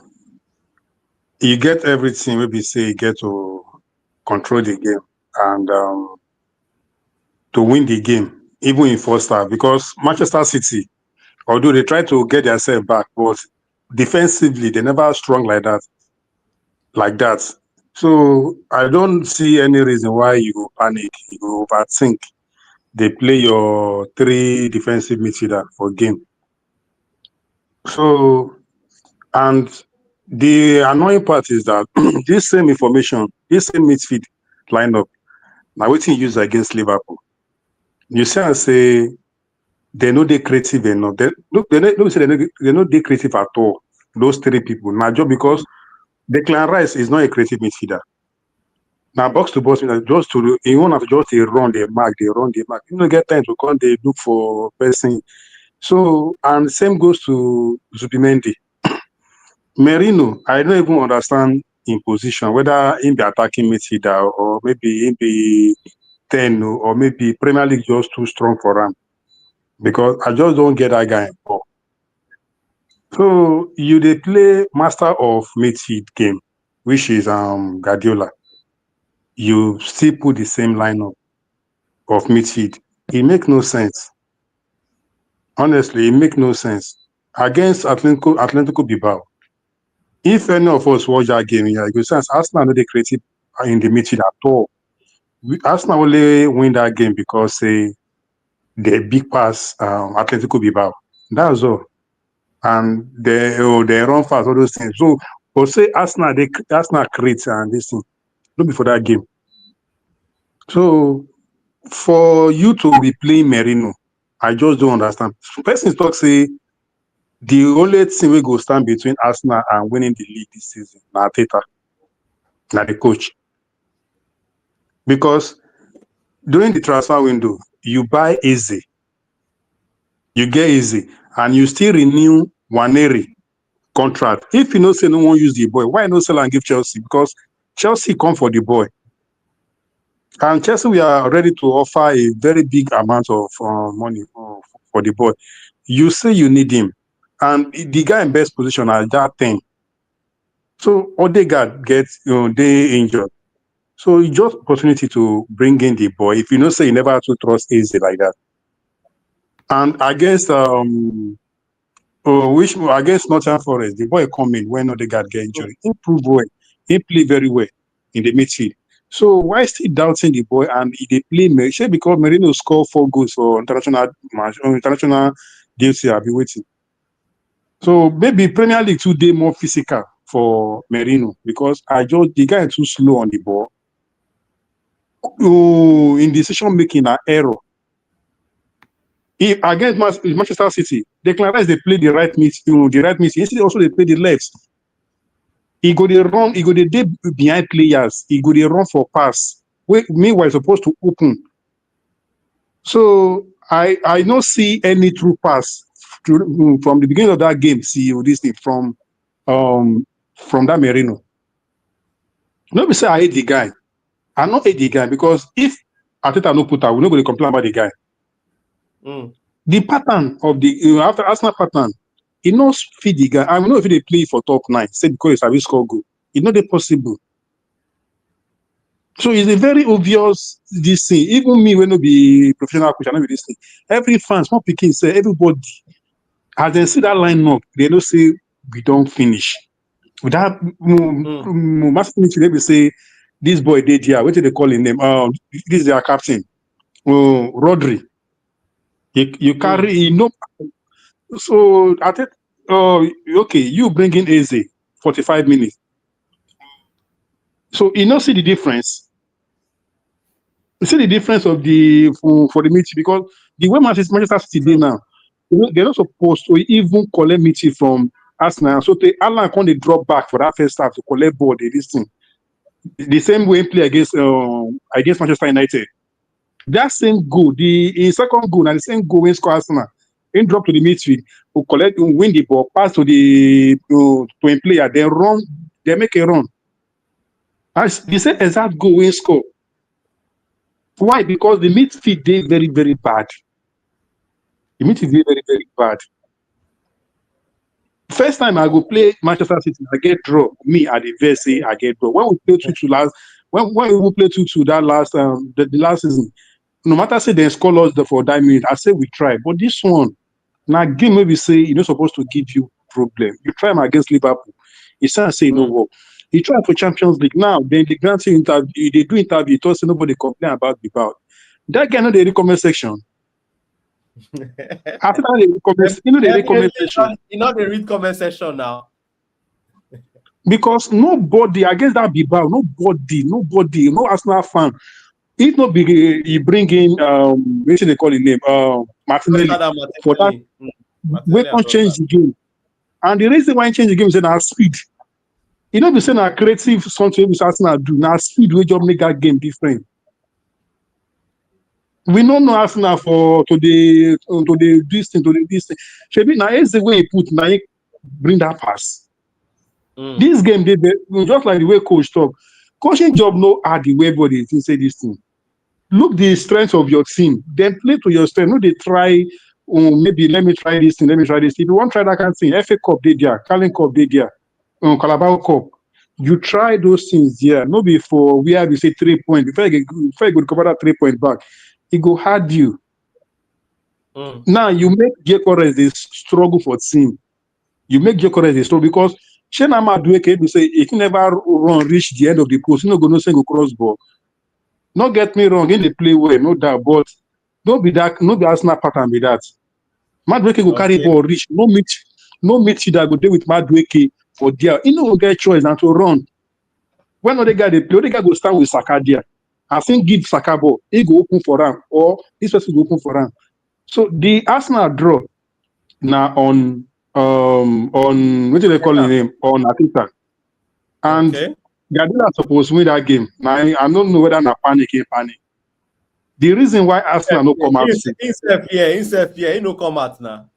you get everything, maybe say you get to control the game and to win the game, even in first half. Because Manchester City, although they try to get themselves back, but defensively they never strong like that. So I don't see any reason why you go panic, you go overthink. They play your 3 defensive midfielder for game. So, and the annoying part is that this same information, this same midfield lineup, now what you use against Liverpool. You see and say they're not creative enough. They're not creative at all. Those 3 people. Now just because Declan Rice is not a creative midfielder. Now box to box, just to you want to just run the mark. You don't get time to come. They look for person. So and same goes to Zubimendi. Merino, I don't even understand in position whether in the attacking midfielder or maybe in the 10 or maybe Premier League just too strong for him. Because I just don't get that guy involved. So they play master of midfield game, which is Guardiola. You still put the same lineup of midfield. It makes no sense. Honestly, it makes no sense. Against Atletico Bilbao, if any of us watch that game, you go sense Arsenal no dey creative in the midfield at all. Arsenal only win that game because they big pass Atletico Bilbao. That's all. And they run fast, all those things. So, but say Arsenal creates and this thing. Not before that game. So, for you to be playing Merino, I just don't understand. Person talk say the only thing we go stand between Arsenal and winning the league this season, na Arteta, na the coach. Because during the transfer window, you buy easy, you get easy, and you still renew Waneri contract. If you know say no one use the boy, why not sell and give Chelsea? Because Chelsea come for the boy. And Chelsea, we are ready to offer a very big amount of money for the boy. You say you need him, and the guy in best position at that time. So Odegaard gets they injured. So it's just opportunity to bring in the boy. If you know say you never have to trust easy like that. And against against Northern Forest, the boy come in when Odegaard get injured. He proved well. He played very well. in the midfield. So why still doubting the boy and they play Merino because Merino scored 4 goals for international match or international duty? I'll be waiting. So maybe Premier League 2 day more physical for Merino because the guy is too slow on the ball. In decision making an error. If against Manchester City, Declan Rice they play the right mid, Instead also they play the left. He go they run, he go they behind players, he go they run for pass. Meanwhile, supposed to open. So I don't see any true pass from the beginning of that game. See this thing from that Merino. Nobody say I hate the guy. I not hate the guy because if Arteta no put out, we're not going to complain about the guy. The pattern of the after Arsenal pattern, it not fit the guy. I know if they play for top 9, say because it's a score goal, it's not possible. So it's a very obvious this thing. Even me, when I be professional coach, I know this thing. Every fan, small picking, say everybody, as they see that line up, they don't say we don't finish. Without mass finish, they will say this boy did here. What did they call him name? This is their captain, Rodri. You carry, So I think, okay, you bring in Eze 45 minutes. So you see the difference. You see the difference of the for the meeting because the way Manchester City did now, they're not supposed to even collect meeting from Arsenal. So Alan can't drop back for that first half to collect ball. This thing, the same way play against Manchester United. That same goal, the second goal, and the same goal when score Arsenal, in drop to the midfield, win the ball, pass to the to a player, then run, they make a run. As the same exact goal when score. Why? Because the midfield did very, very bad. The midfield did very, very bad. First time I go play Manchester City, I get draw. Me at the Versailles, I get draw. When we play 2-2 last, when we play 2-2 that last the last season, no matter say they score us for that minute, I say we try. But this one, now game maybe say you're not supposed to give you problem. You try him against Liverpool. He say no work. He tried for Champions League. Now then the granting interview, they do interview, it say nobody complain about the bout. That guy know the comment section. After that, the comment section. You know the read comment section now. Because nobody against that Bilbao, nobody, no Arsenal fan. If not be he bring in what should they call his name? Martinelli for that. We can't change the game. And the reason why I change the game is our speed. You know, we say our creative something with Arsenal do now speed we just make that game different. We don't know Arsenal to the this thing. Shebi now is the way he put now bring that pass. This game they just like the way coach talk. Coaching job no hard the way body say this thing. Look the strength of your team, then play to your strength. No, they try, maybe let me try this thing, If you want to try that kind of thing, FA Cup they there, Carling Cup they there, Carabao Cup. You try those things there. No before we have to say 3 points. Before you go cover that 3 point back, it go hard you. Now you make Gyökeres they struggle for team. You make Gyökeres they struggle because Shenama Dueke will say if you never run reach the end of the post, you no go no single cross ball. Not get me wrong, in the play well, no doubt, but don't be Arsenal pattern with that. Madueke will carry ball reach, no meet that go deal with Madueke for there. He no get choice and to run. When other guy they play, other guy go start with Saka there. I think give Saka ball, he go open for him, or this person go open for him. So the Arsenal draw now on what do they call his name? On Arteta. And Guardiola supposed to win that game. Now I don't know whether na panic. The reason why Arsenal no come out. He no come out now.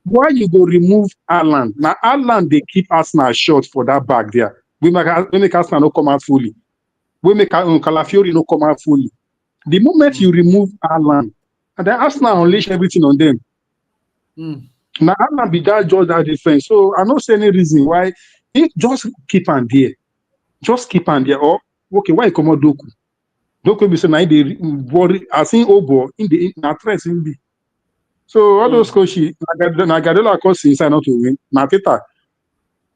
Why you go remove Haaland? Now Haaland they keep Arsenal short for that back there. We make Arsenal no come out fully. We make Calafiori no come out fully. The moment you remove Haaland, and then Arsenal unleash everything on them. Now Haaland be that just that defense. So I don't see any reason why he just keep on there. Just keep on there. Or okay, why come out Doku? Doku be saying now they worry. I think Obo in the threats in be. So all those coaches, Guardiola coach inside not to win. Now Arteta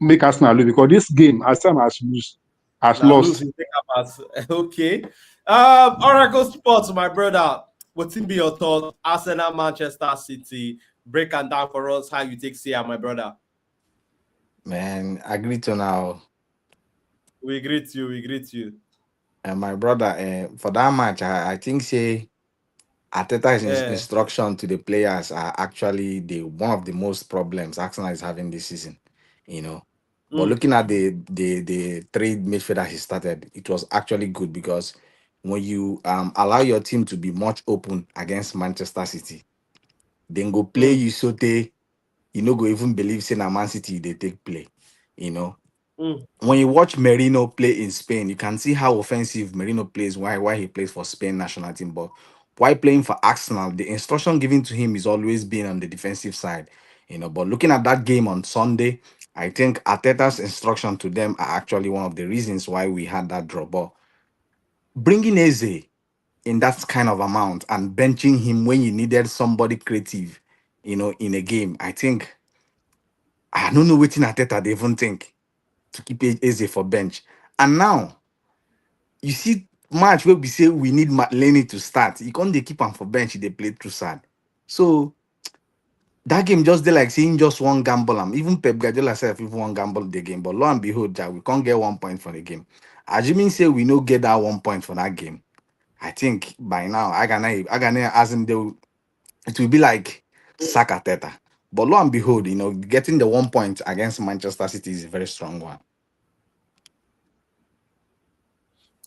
make Arsenal lose because this game Arsenal has lose. Has Now lose lost. you take up as okay. Oracle Sports, my brother. What's in be your thought? Arsenal, Manchester City. Break and down for us how you take CR, my brother. Man, agree to now. We greet you. We greet you. And my brother, for that match, I think say Arteta's Yeah. instruction to the players are actually the one of the most problems Arsenal is having this season. You know, but Mm, looking at the three midfielders he started, it was actually good because when you allow your team to be much open against Manchester City, then go play mm, you sote, you know, go even believe say na Man City they take play. You know, mm, when you watch Merino play in Spain, you can see how offensive Merino plays. Why he plays for Spain national team, but while playing for Arsenal, the instruction given to him is always being on the defensive side. You know, but looking at that game on Sunday, I think Arteta's instruction to them are actually one of the reasons why we had that draw. But bringing Eze in that kind of amount and benching him when you needed somebody creative, you know, in a game, I think I don't know what Arteta they even think to keep Eze for bench. And now you see match where we say we need Lenny to start. You can't they keep him for bench, they play too sad. So that game just they like seeing just one gamble. Even Pep Guardiola self even one gamble the game. But lo and behold, we can't get 1 point for the game. Assuming say we no get that 1 point for that game. I think by now I gonna as in it will be like Saka Teta. But lo and behold, you know, getting the 1 point against Manchester City is a very strong one.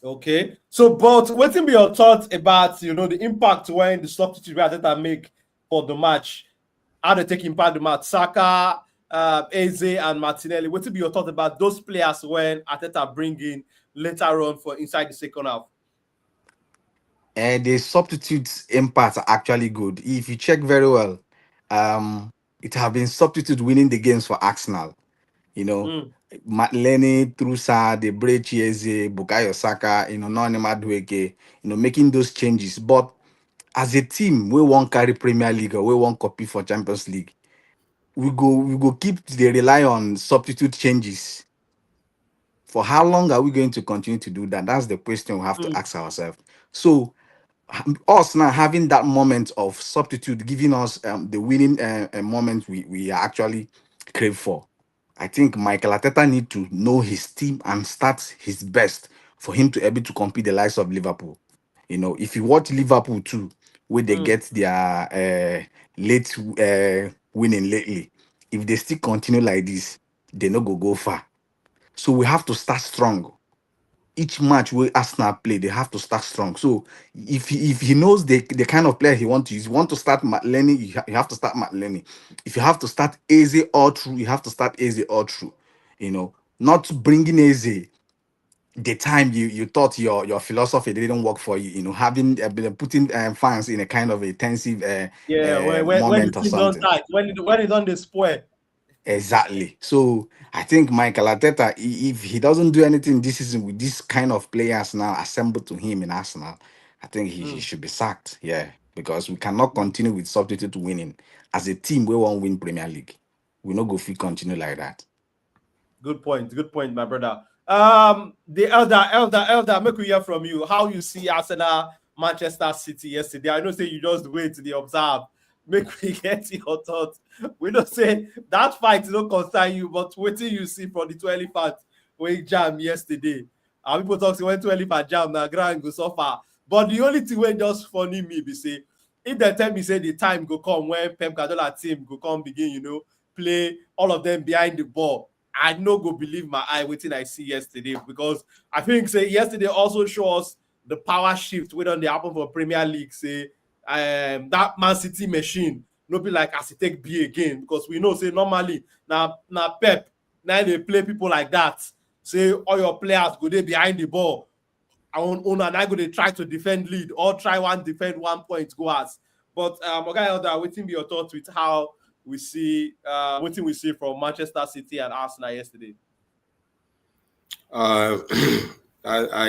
okay. So, but what will be your thoughts about the impact when the substitute Arteta make for the match? How they take impact the match? Saka, Eze, and Martinelli. What will be your thoughts about those players when Arteta bring in later on for inside the second half? The substitutes impact are actually good. If you check very well, it have been substitute winning the games for Arsenal. You know, Mm, Lenny, Trusa, Debre Chieze, Bukayo Saka, Noni Madueke, making those changes. But as a team, we won't carry Premier League or we won't copy for Champions League. We go keep the rely on substitute changes. For how long are we going to continue to do that? That's the question we have to mm, ask ourselves. So us now having that moment of substitute, giving us the winning moment we actually crave for. I think Michael Arteta need to know his team and start his best for him to able to compete the likes of Liverpool. You know, if you watch Liverpool too, where they mm. get their late winning lately, if they still continue like this, they no go far. So we have to start strong. Each match where Arsenal play, they have to start strong. So if he knows the kind of player he wants to use, you want to start Matt Lenny, you have to start Matt Lenny. If you have to start Eze all through, you have to start Eze all through. You know, not bringing Eze the time you thought your philosophy didn't work for you. You know, having been putting fans in a kind of a tensive Yeah, when the moment or team don't something. tight, when it on the spoil. Exactly. So I think Michael Arteta, if he doesn't do anything this season with this kind of players now assembled to him in Arsenal, I think he Mm. should be sacked. Yeah, because we cannot continue with substitute winning as a team. We won't win Premier League. We not go fit continue like that. Good point, my brother. The elder, make we hear from you. How you see Arsenal, Manchester City yesterday? I know say you just wait to the observe. Make we get your thoughts. We don't say that fight don't concern you, but wait till you see from the 12 elephant when jam yesterday. And people talk say when 12 elephant jam now ground go suffer. But the only thing when just funny me be say if they tell me say the time go come when Pep Guardiola team go come begin, play all of them behind the ball. I no go believe my eye waiting I see yesterday because I think say yesterday also show us the power shift we done they happen for Premier League. Say that Man City machine no be like as it take B again because we know say normally now Pep now they play people like that. Say all your players go there behind the ball. And I go they try to defend lead or try one defend 1 point go as. But okay, Elder, waiting be your thoughts with how we see what we see from Manchester City and Arsenal yesterday. Uh,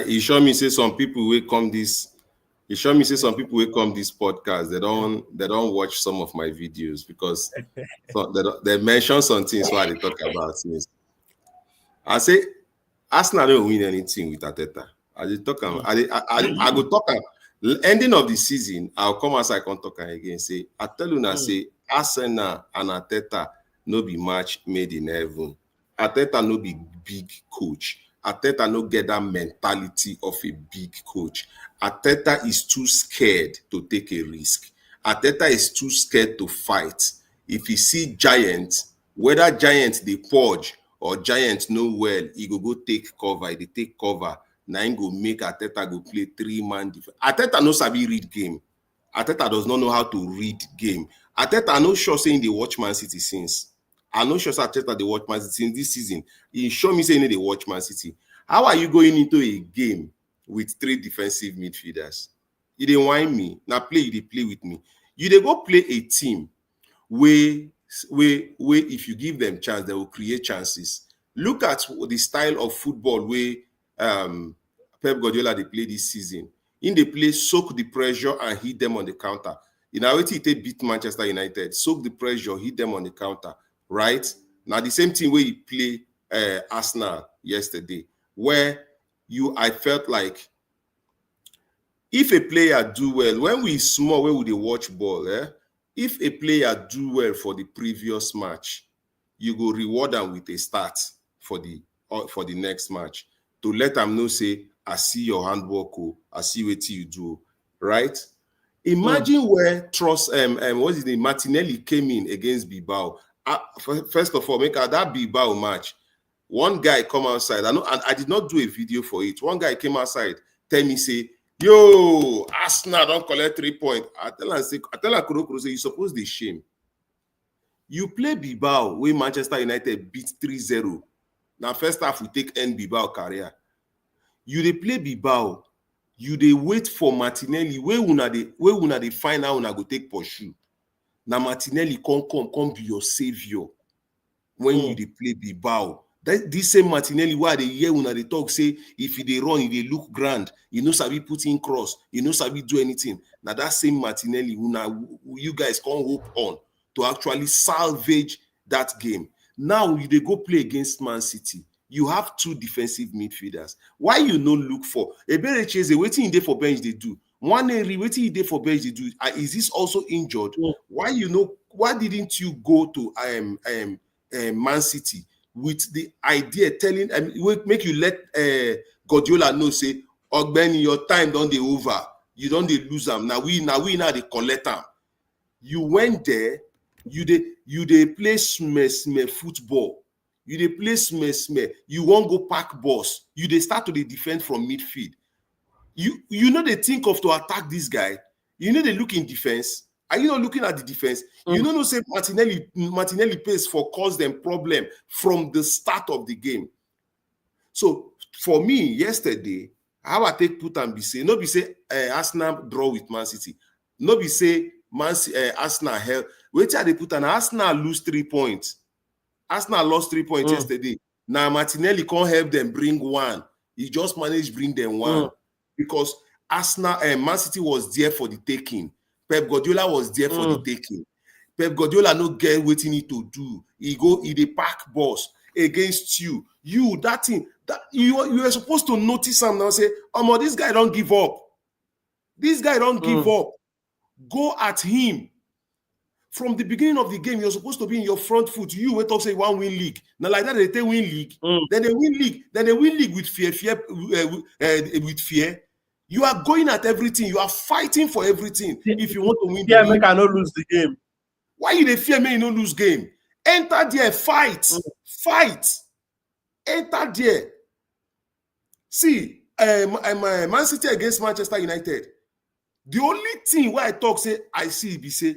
he show me say some people will come this. He show me say some people will come this podcast. They don't watch some of my videos because they mention some things why they talk about things. I say Arsenal don't win anything with Arteta. I dey talk am. I go talk am. Ending of the season, I'll come outside and talk am again. Say, I tell you now, say Arsenal and Arteta no be match made in heaven. Arteta no be big coach. Arteta no get that mentality of a big coach. Arteta is too scared to take a risk. Arteta is too scared to fight. If he see giants, whether giants they purge or giants know well, he go take cover. He dey take cover. Na him go make Arteta go play 3-man defense. Arteta no sabi read game. Arteta does not know how to read game. Arteta no sure saying they watch Man City since. I no sure say Arteta dey watch Man City since this season. He show me saying they watch Man City. How are you going into a game with 3 defensive midfielders? You dey whine me. Now play, you dey play with me. You dey go play a team where if you give them chance, they will create chances. Look at the style of football where Pep Guardiola they play this season. In the play, soak the pressure and hit them on the counter. In our way to beat Manchester United, soak the pressure, hit them on the counter. Right now, the same thing where you play Arsenal yesterday, where I felt like if a player do well, when we small, where would they watch ball? If a player do well for the previous match, you go reward them with a start for the next match to let them know, say, I see your handwork, I see what you do, right? Imagine where what's his name, Martinelli came in against Bilbao. First of all, make that Bilbao match. One guy come outside. I did not do a video for it. One guy came outside, tell me, say, yo, Arsenal don't collect 3 points. I tell him, Kurokuro, say, you suppose they shame. You play Bilbao where Manchester United beat 3-0. Now, first half, we take end Bilbao career. You dey play Bilbao, you dey wait for Martinelli, where una dey find out una go take pursue. Now, Martinelli come be your savior when you dey play Bilbao. This same Martinelli, why they hear una dey talk, say, if he dey run, he dey look grand, he no sabi put in cross, he no sabi do anything. Now, that same Martinelli, you guys can't hope on to actually salvage that game. Now, you dey go play against Man City. You have 2 defensive midfielders. Why you no look for Eberechi? Waiting in there for bench they do. One area waiting in there for bench they do. Is this also injured? Why didn't you go to Man City with the idea telling make you let Guardiola know, say, Ogbeni, your time don't dey over. You don't dey lose them. Now we they collect them. You went there. You dey play smell football. You dey play smell. You won't go pack boss. You dey start to defend from midfield. You know they think of to attack this guy. You know they look in defense. Are you not looking at the defense? You know say Martinelli plays for cause them problem from the start of the game. So for me yesterday, how I take put and be say no be say Arsenal draw with Man City. No be say Arsenal held. Wait till they put an Arsenal lose 3 points. Arsenal lost 3 points yesterday. Now Martinelli can't help them bring 1. He just managed to bring them 1 because Arsenal Man City was there for the taking. Pep Guardiola was there for the taking. Pep Guardiola no get what he need to do. He dey pack boss against you. That thing that you are supposed to notice him now. Say, this guy don't give up. This guy don't give up. Go at him. From the beginning of the game, you're supposed to be in your front foot. You wait up say 1 win league. Now like that they take win league. Then they win league. Then they win league with fear. With fear. You are going at everything. You are fighting for everything. If you want to win the league. Make I not lose the game. Why you dey fear me you no lose game? Enter there, fight. Fight. Enter there. See, Man City against Manchester United. The only thing where I talk say I see be say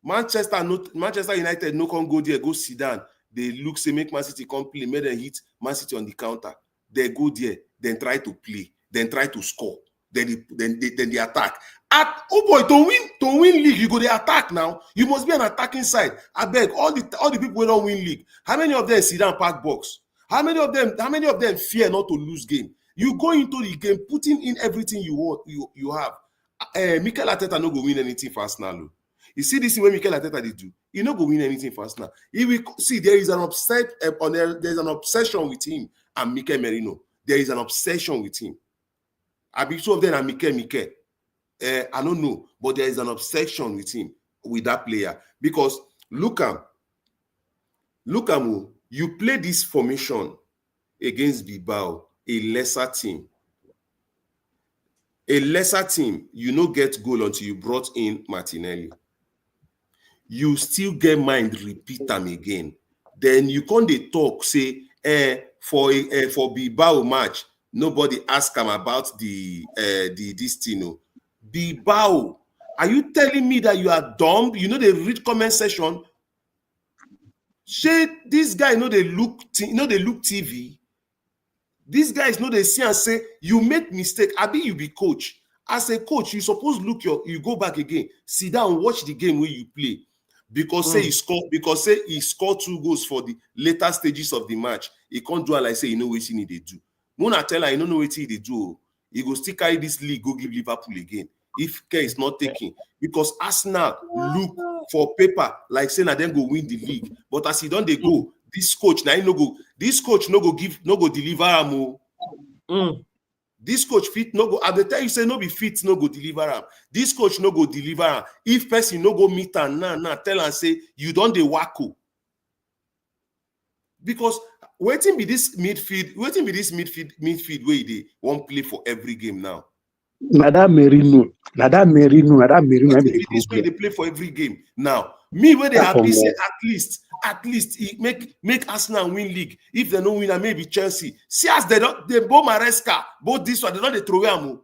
Manchester United no can go there, go sit down. They look, say, make Man City come play, make them hit Man City on the counter. They go there, then try to play, then try to score, then they attack. To win league, you go the attack now. You must be an attacking side. I beg all the people who don't win league. How many of them sit down pack box? How many of them fear not to lose game? You go into the game, putting in everything you want, you have. Mikel Arteta no go win anything for Arsenal. You see this way Mikel Arteta they do. He no go win anything for Arsenal. He will see there is an obsession with him and Mikel Merino. There is an obsession with him. I be two of them and Mikel. I don't know, but there is an obsession with him, with that player. Because look at you play this formation against Bilbao, a lesser team. A lesser team, you no get goal until you brought in Martinelli. You still get mind repeat them again. Then you can't dey talk say for Bilbao match, nobody ask him about the this thing. No. Bilbao, are you telling me that you are dumb? You know they read comment section. Shey this guy know they look TV. These guys know they see and say you make mistake. Abi you be coach. As a coach, you suppose you go back again, sit down, watch the game where you play. Because say he scored 2 goals for the later stages of the match. He can't do it like say you know what he need to do. Mona tell her, you don't know what he do. He go still carry this league, go give Liverpool again. If care is not taking. Because Arsenal look for paper like saying that them go win the league. But as he don't they go, this coach now no go deliver am. This coach fit no go. At the time you say no be fit, no go deliver am. This coach no go deliver am. If person no go meet am now, tell am say you don dey wacko. Because waiting be this midfield where they won't play for every game now. Nada Merino, be the This way problem. they play for every game now. Me where they happy say at least he make Arsenal win league. If they don't win, and maybe Chelsea. See as they both Maresca, both this one, they don't they throw am.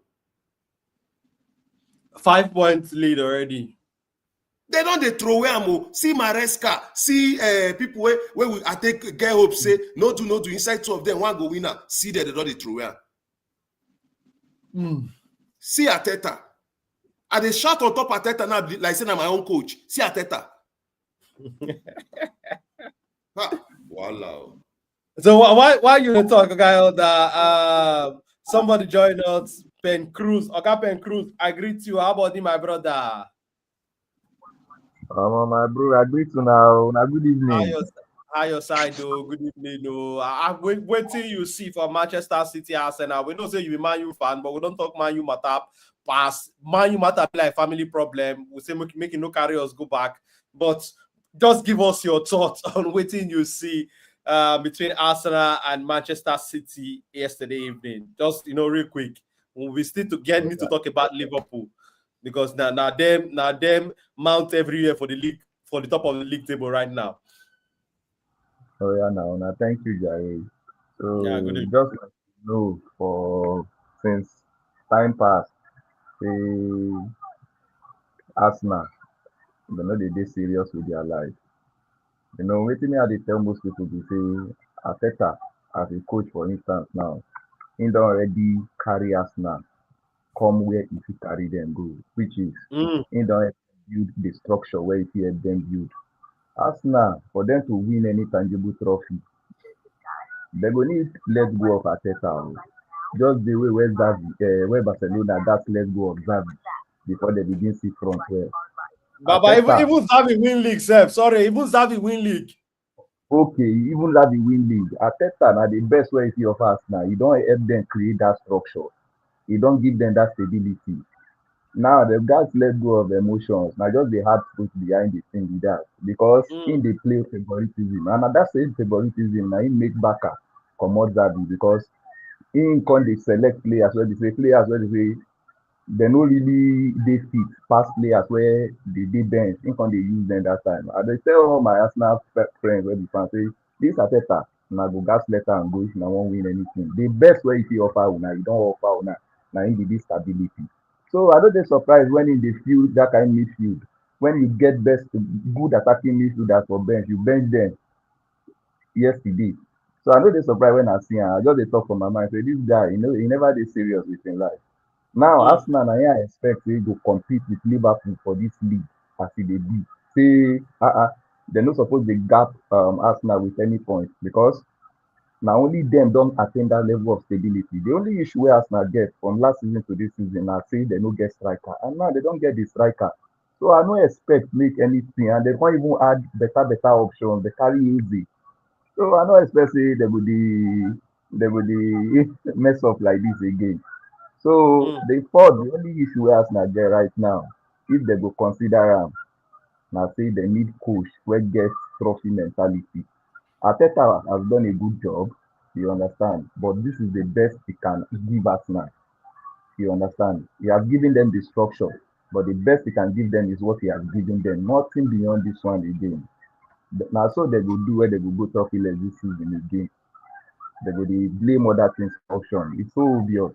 5 points lead already. They don't they throw am. See Maresca, see people where we I take get hope say no do inside 2 of them one go winner. See that they don't they throw am. See Arteta. I dey shout on top Arteta now like saying I'm my own coach. See Arteta. Wow. So why you talk, guy? That somebody join us, Pen Cruz. Okay, Pen Cruz. I greet you. How about you, my brother? My bro, I greet you now. Good evening. How your side though? Good evening. No, I wait till you see for Manchester City Arsenal. We don't say you be Man U fan, but we don't talk Man U matter. Pass Man U matter be like family problem. We say making no carry us go back, but just give us your thoughts on waiting you see between Arsenal and Manchester City yesterday evening. Just real quick. We still need to talk about Liverpool because now them mount every year for the league for the top of the league table right now. Oh yeah, now thank you, Jerry. So Yeah, good. just for since time past, the Arsenal, they know they serious with their life. Waiting me at the tell most people to say Arteta as a coach, for instance, now he don't already carry Arsenal come where if he carry them go, which is he don't build the structure where if he help them build. Arsenal, for them to win any tangible trophy, they go need let go of Arteta. Just the way where Barcelona that's let go of Xavi before they begin see front well. Baba, even Xavi win league, sir. Sorry, even Xavi win league. Okay, even Xavi win league. Arteta na the best way he offers now. He don't help them create that structure. He don't give them that stability. Now the guys let go of emotions. Now just the hard truth behind the thing with that. Because in the play favoritism. And that same favoritism now he make Baka come out Xavi because in can they select players where they say they no really they fit past players where they bench. In can they use them that time. And they tell all my Arsenal friends where the fans say this Arteta now go gas letter and go if you won't win anything. The best way if you offer una, you don't offer una. Now in the stability. So I don't get surprised when in the field that kind of midfield, when you get good attacking midfielders for bench, you bench them yesterday. So I know they surprised when I see him. I just they talk from my mind. Say this guy, he never did serious with his life. Now Arsenal, I expect they go compete with Liverpool for this league as they be. Say, they're not supposed to gap Arsenal with any point because now only them don't attain that level of stability. The only issue where Arsenal get from last season to this season, I say they don't get striker, and now they don't get the striker. So I don't expect make anything, and they can't even add better options. They carry easy. So I don't expect say they will be they will mess up like this again. So the only issue we Arsenal get right now, if they go consider now say they need coach wey get trophy mentality. Arteta has done a good job, you understand, but this is the best he can give Arsenal. You understand? He has given them the structure, but the best he can give them is what he has given them. Nothing beyond this one again. Now, so they will do where they will go trophyless this season again. They will blame other things for option. It's so obvious.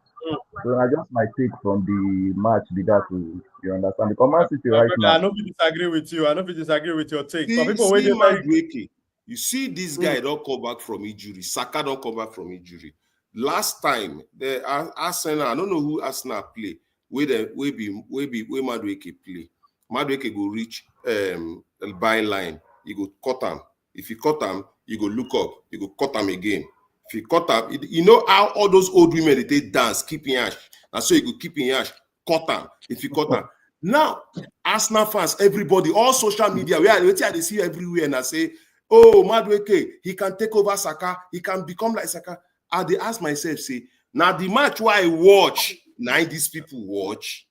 So I just my take from the match be that you understand. The Man City My right brother, I now. don't disagree with you. I don't disagree with your take. For See, people waiting see very Madueke. You see this guy don't come back from injury. Saka don't come back from injury. Last time, the Arsenal, I don't know who Arsenal play. Where Madueke play. Madueke go reach the byline. You go cut him. If you cut him, you go look up. You go cut him again. If you cut him, you know how all those old women they dance, keep in ash. And so you go keep in ash, cut him. If you cut him. Now, Arsenal fans, everybody, all social media, they see everywhere and I say, oh, Madueke, he can take over Saka, he can become like Saka. I they ask myself, say, now the match why I watch, now these people watch,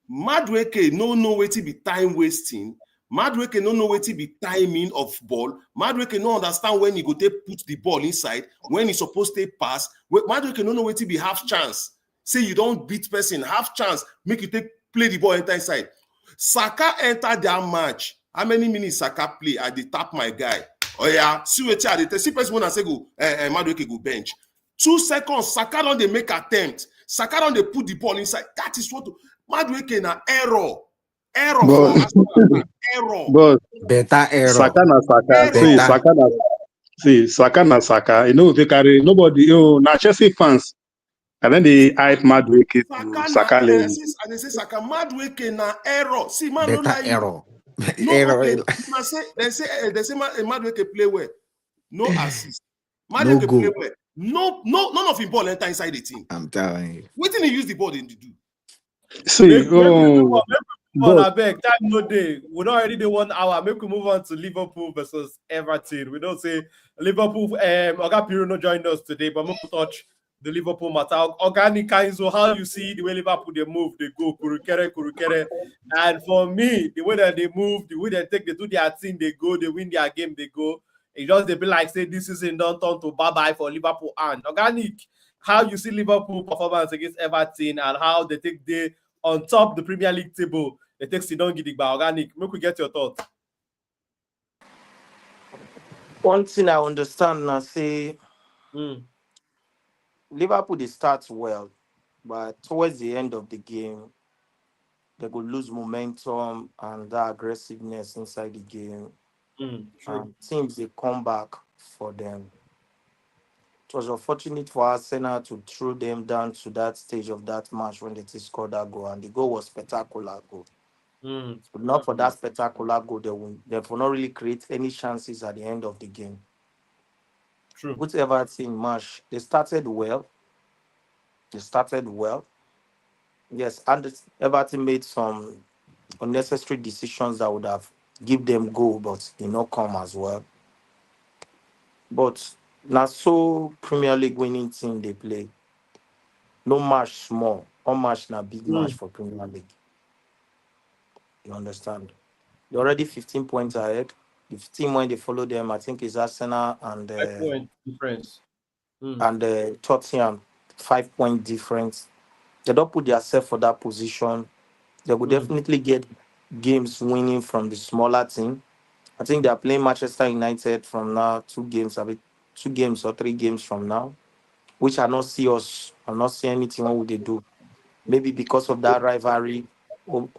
Madueke no know where to be time wasting. Madueke no know where to be timing of ball. Madueke no understand when he go take put the ball inside, when he supposed to pass. Madueke no know where to be half chance. Say you don't beat person, half chance, make you take play the ball enter inside. Saka enter that match. How many minutes Saka play? I dey tap my guy. Oh yeah, see what I dey see person when I say go, Madueke go bench. 2 seconds, Saka don dey make attempt. Saka don dey put the ball inside. That is what Madueke na error. Error for But Arsenal. Error. but Better error. Saka na Saka. See, Error. Better. Saka na Saka. You know, they carry nobody. Na Chelsea fans. And then they hype Madueke to Saka na Saka I level. dey say Saka Madueke na error. See, man, no Better lie you. error. No, okay. Error. They say Madueke play well. No assist. No Madueke play go. well. No, none of him ball enter inside the team. I'm telling you. What did he use the ball in to do? See, Make we move on, but I beg. Time no day. We don't already do 1 hour. Make we move on to Liverpool versus Everton. We don't say Liverpool. Oga Pirlo no joined us today, but we touch the Liverpool matter. Organic Kainzo, how you see the way Liverpool they move, they go kurukere. And for me, the way that they move, the way they do their thing, they go, they win their game, they go. It just they be like say this season don't turn to bye-bye for Liverpool and Organic. How you see Liverpool performance against Everton and how they take the on top the Premier League table, they take Sidon Gidigba. Organic. Make we get your thoughts. One thing I understand now, say Mm. Liverpool they start well, but towards the end of the game, they could lose momentum and that aggressiveness inside the game. True. Teams they come back for them. It was unfortunate for Arsenal to throw them down to that stage of that match when they scored that goal, and the goal was spectacular goal. But not for that spectacular goal, they will not really create any chances at the end of the game. True. With Everton match, they started well. Yes, and Everton made some unnecessary decisions that would have give them goal, but did not come as well. But now so Premier League winning team they play. No match small. All match na big match for Premier League. You understand? They're already 15 points ahead. The team when they follow them, I think is Arsenal 5 point difference. and Tottenham 5 point difference. They don't put themselves for that position. They will definitely get games winning from the smaller team. I think they are playing Manchester United from now 2 games or 3 games from now, which I not see us. I not see anything. What would they do? Maybe because of that rivalry,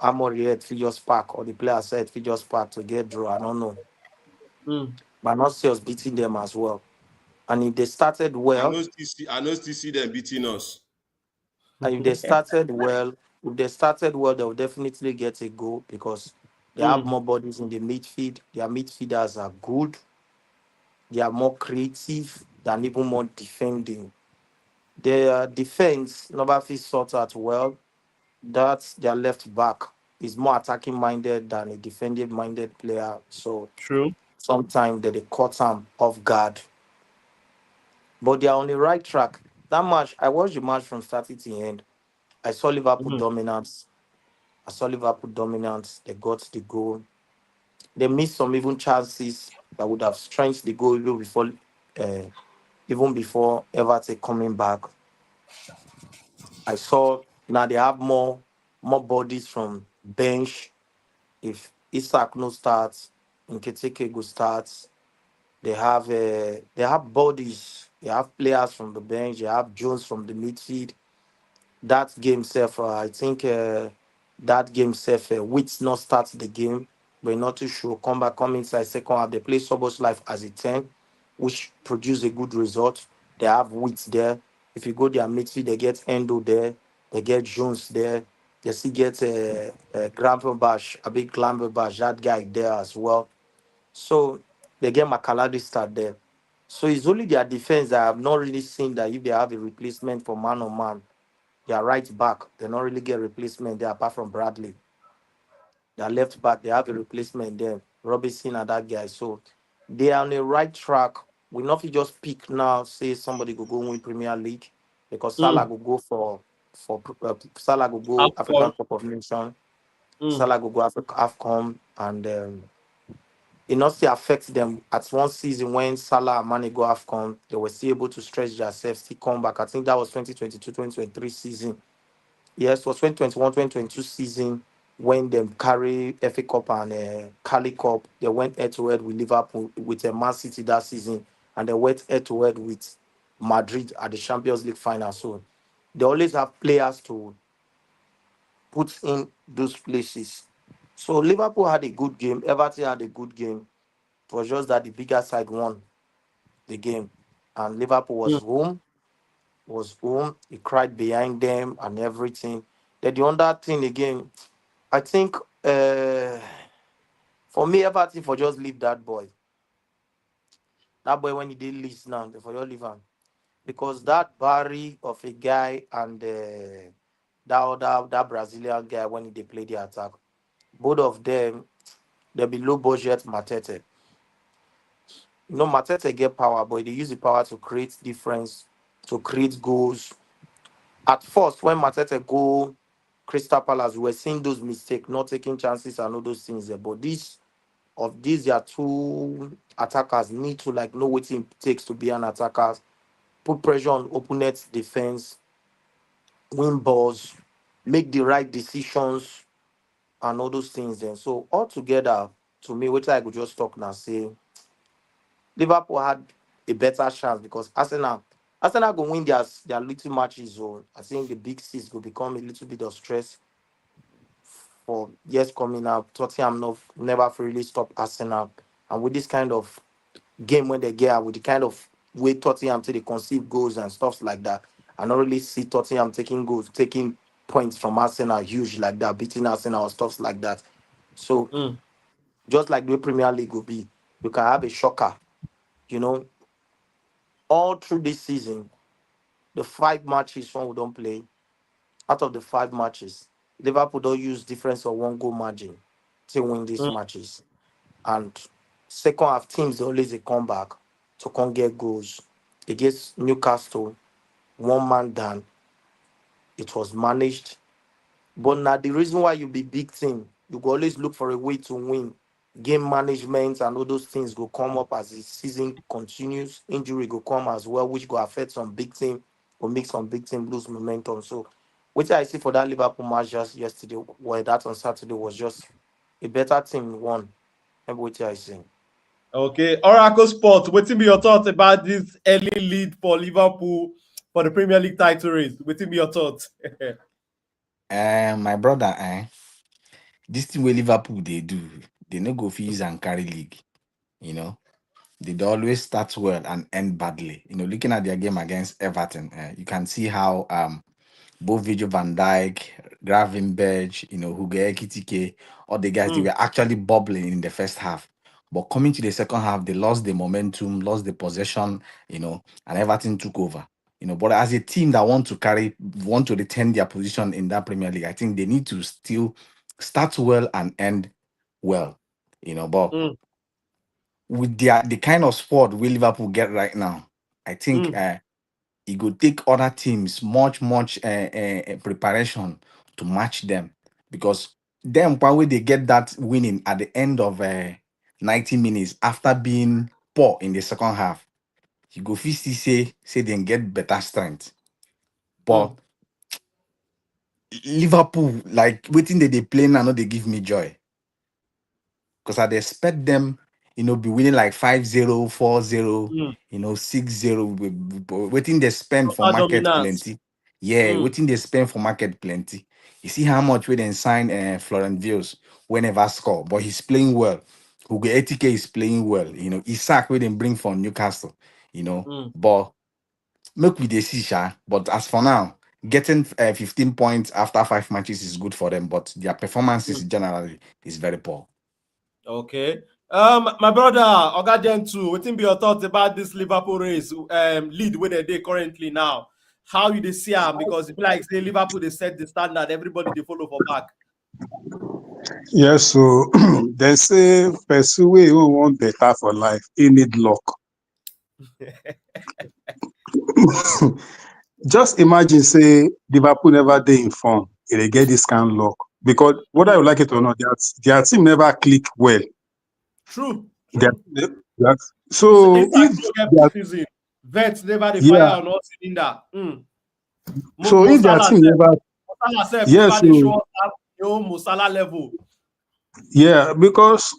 Amory at Figures Park or the players said Figures Park to get draw. I don't know, but I not see us beating them as well. And if they started I well, know still see them beating us. and if they started well, they will definitely get a goal because they have more bodies in the midfield. Their midfielders are good. They are more creative than even more defending. Their defense never feels sorted out well. That's their left back is more attacking minded than a defending minded player. So True. sometimes they caught him off guard. but they are on the right track. That match, I watched the match from start to end. I saw Liverpool Mm, dominance. I saw Liverpool dominance. They got the goal. They missed some even chances that would have strengthened the goal uh, even before Everton coming back. I saw now they have more bodies from bench. If Isak no starts, Nketiah go starts. They have bodies. They have players from the bench. They have Jones from the midfield. That game self, I think that game self, Wits not start the game. We're not too sure. Come inside second half. They play Sobos Life as a 10, which produce a good result. They have Wits there. If you go their midfield, they get Endo there. They get Jones there. They still get Gramperbash, a big Glamperbash, that guy there as well. So they get Makaladi start there. So it's only their defense that I have not really seen that if they have a replacement for man on man, their right back, they don't really get replacement there apart from Bradley. Their left back, they have a replacement there. Robinson and that guy. So they are on the right track. We not fit just pick now, say somebody go win Premier League because Salah mm. will go Salah will go Outcome. African Cup of Nations. Mm, Salah will go Africa AFCON and it not still affect them at one season when Salah and Mane go AFCON, they were still able to stretch themselves, still come back. I think that was 2022-2023 season. Yes, it was 2021-2022 season when they carry FA Cup and Cali Cup. They went head to head with Liverpool with Man City that season, and they went head to head with Madrid at the Champions League final. So they always have players to put in those places. So Liverpool had a good game. Everton had a good game. It was just that the bigger side won the game, and Liverpool was mm. home. Was home. He cried behind them and everything. Then the other thing again, I think for me, Everton for just leave that boy. That boy when he did list now, they for just leave him. Because that Barry of a guy and that Brazilian guy when they play the attack, both of them they be low budget Matete. You know, Matete get power, but they use the power to create difference, to create goals. At first, when Matete go Crystal Palace, we were seeing those mistakes, not taking chances and all those things there. But these their two attackers need to like know what it takes to be an attacker, put pressure on opponent's defense, win balls, make the right decisions, and all those things. Then, so altogether, to me, what I could just talk now say Liverpool had a better chance because Arsenal go win their little matches. So I think the big six will become a little bit of stress for years coming up. Tottenham never really stop Arsenal. And with this kind of game when they get out, with the kind of way Tottenham to they conceive goals and stuff like that, I don't really see Tottenham taking goals, taking points from Arsenal huge like that, beating Arsenal or stuff like that. So Mm, just like the Premier League will be, you can have a shocker, you know, all through this season, the 5 matches one we don't play, out of the 5 matches, Liverpool don't use difference of 1 goal margin to win these mm, matches. And second half teams they always they come back to come get goals. Against Newcastle, 1 man down. It was managed. But now the reason why you be big team, you go always look for a way to win. Game management and all those things go come up as the season continues. Injury go come as well, which go affect some big team or make some big team lose momentum. So what I see for that Liverpool match just yesterday, well, that on Saturday was just a better team won. Maybe what I see. Okay, Oracle Sports. Waiting be your thoughts about this early lead for Liverpool for the Premier League title race? Waiting be your thoughts. My brother, this thing where Liverpool they do, they no go fees and carry league. You know, they always start well and end badly. You know, looking at their game against Everton, you can see how both Virgil van Dijk, Gravenberch, Hugo Ekitike, all the guys, they Mm, were actually bubbling in the first half. But coming to the second half, they lost the momentum, lost the possession, and Everton took over. But as a team that want to retain their position in that Premier League, I think they need to still start well and end well. But mm, with the kind of squad we Liverpool get right now, I think Mm. it could take other teams much preparation to match them, because them probably they get that winning at the end of 90 minutes after being poor in the second half. You go fit still say they get better strength. But Mm. Liverpool, like waiting they play now, no, they give me joy. Because I'd expect them, be winning like 5-0, 4-0, Mm. 6-0. Waiting they spend for Total market dominance. plenty. Yeah, Mm. waiting they spend for market plenty. You see how much we then sign Florent Vils whenever score, but he's playing well. Hugo Etike is playing well. Isaac we then bring from Newcastle. Mm. But make we dey see, sha. But as for now, getting 15 points after 5 matches is good for them, but their performances Mm. generally is very poor. Okay. My brother, Oga Gentle, what be your thoughts about this Liverpool race lead where they currently now? How you they see them? Because if like say Liverpool they set the standard, everybody they follow for back. Yes, so they say person wey who want better for life, he need luck. Just imagine say Liverpool never dey in form, they get this kind of luck. Because whether you like it or not, their team never click well. True, Their, true. their, It's so if impact you get their, preseason. Vets never the yeah, fire on all cylinder. so Mo if their Salah team self, never, Mo Salah self yes, never they so show us that Mo Salah level. yeah, because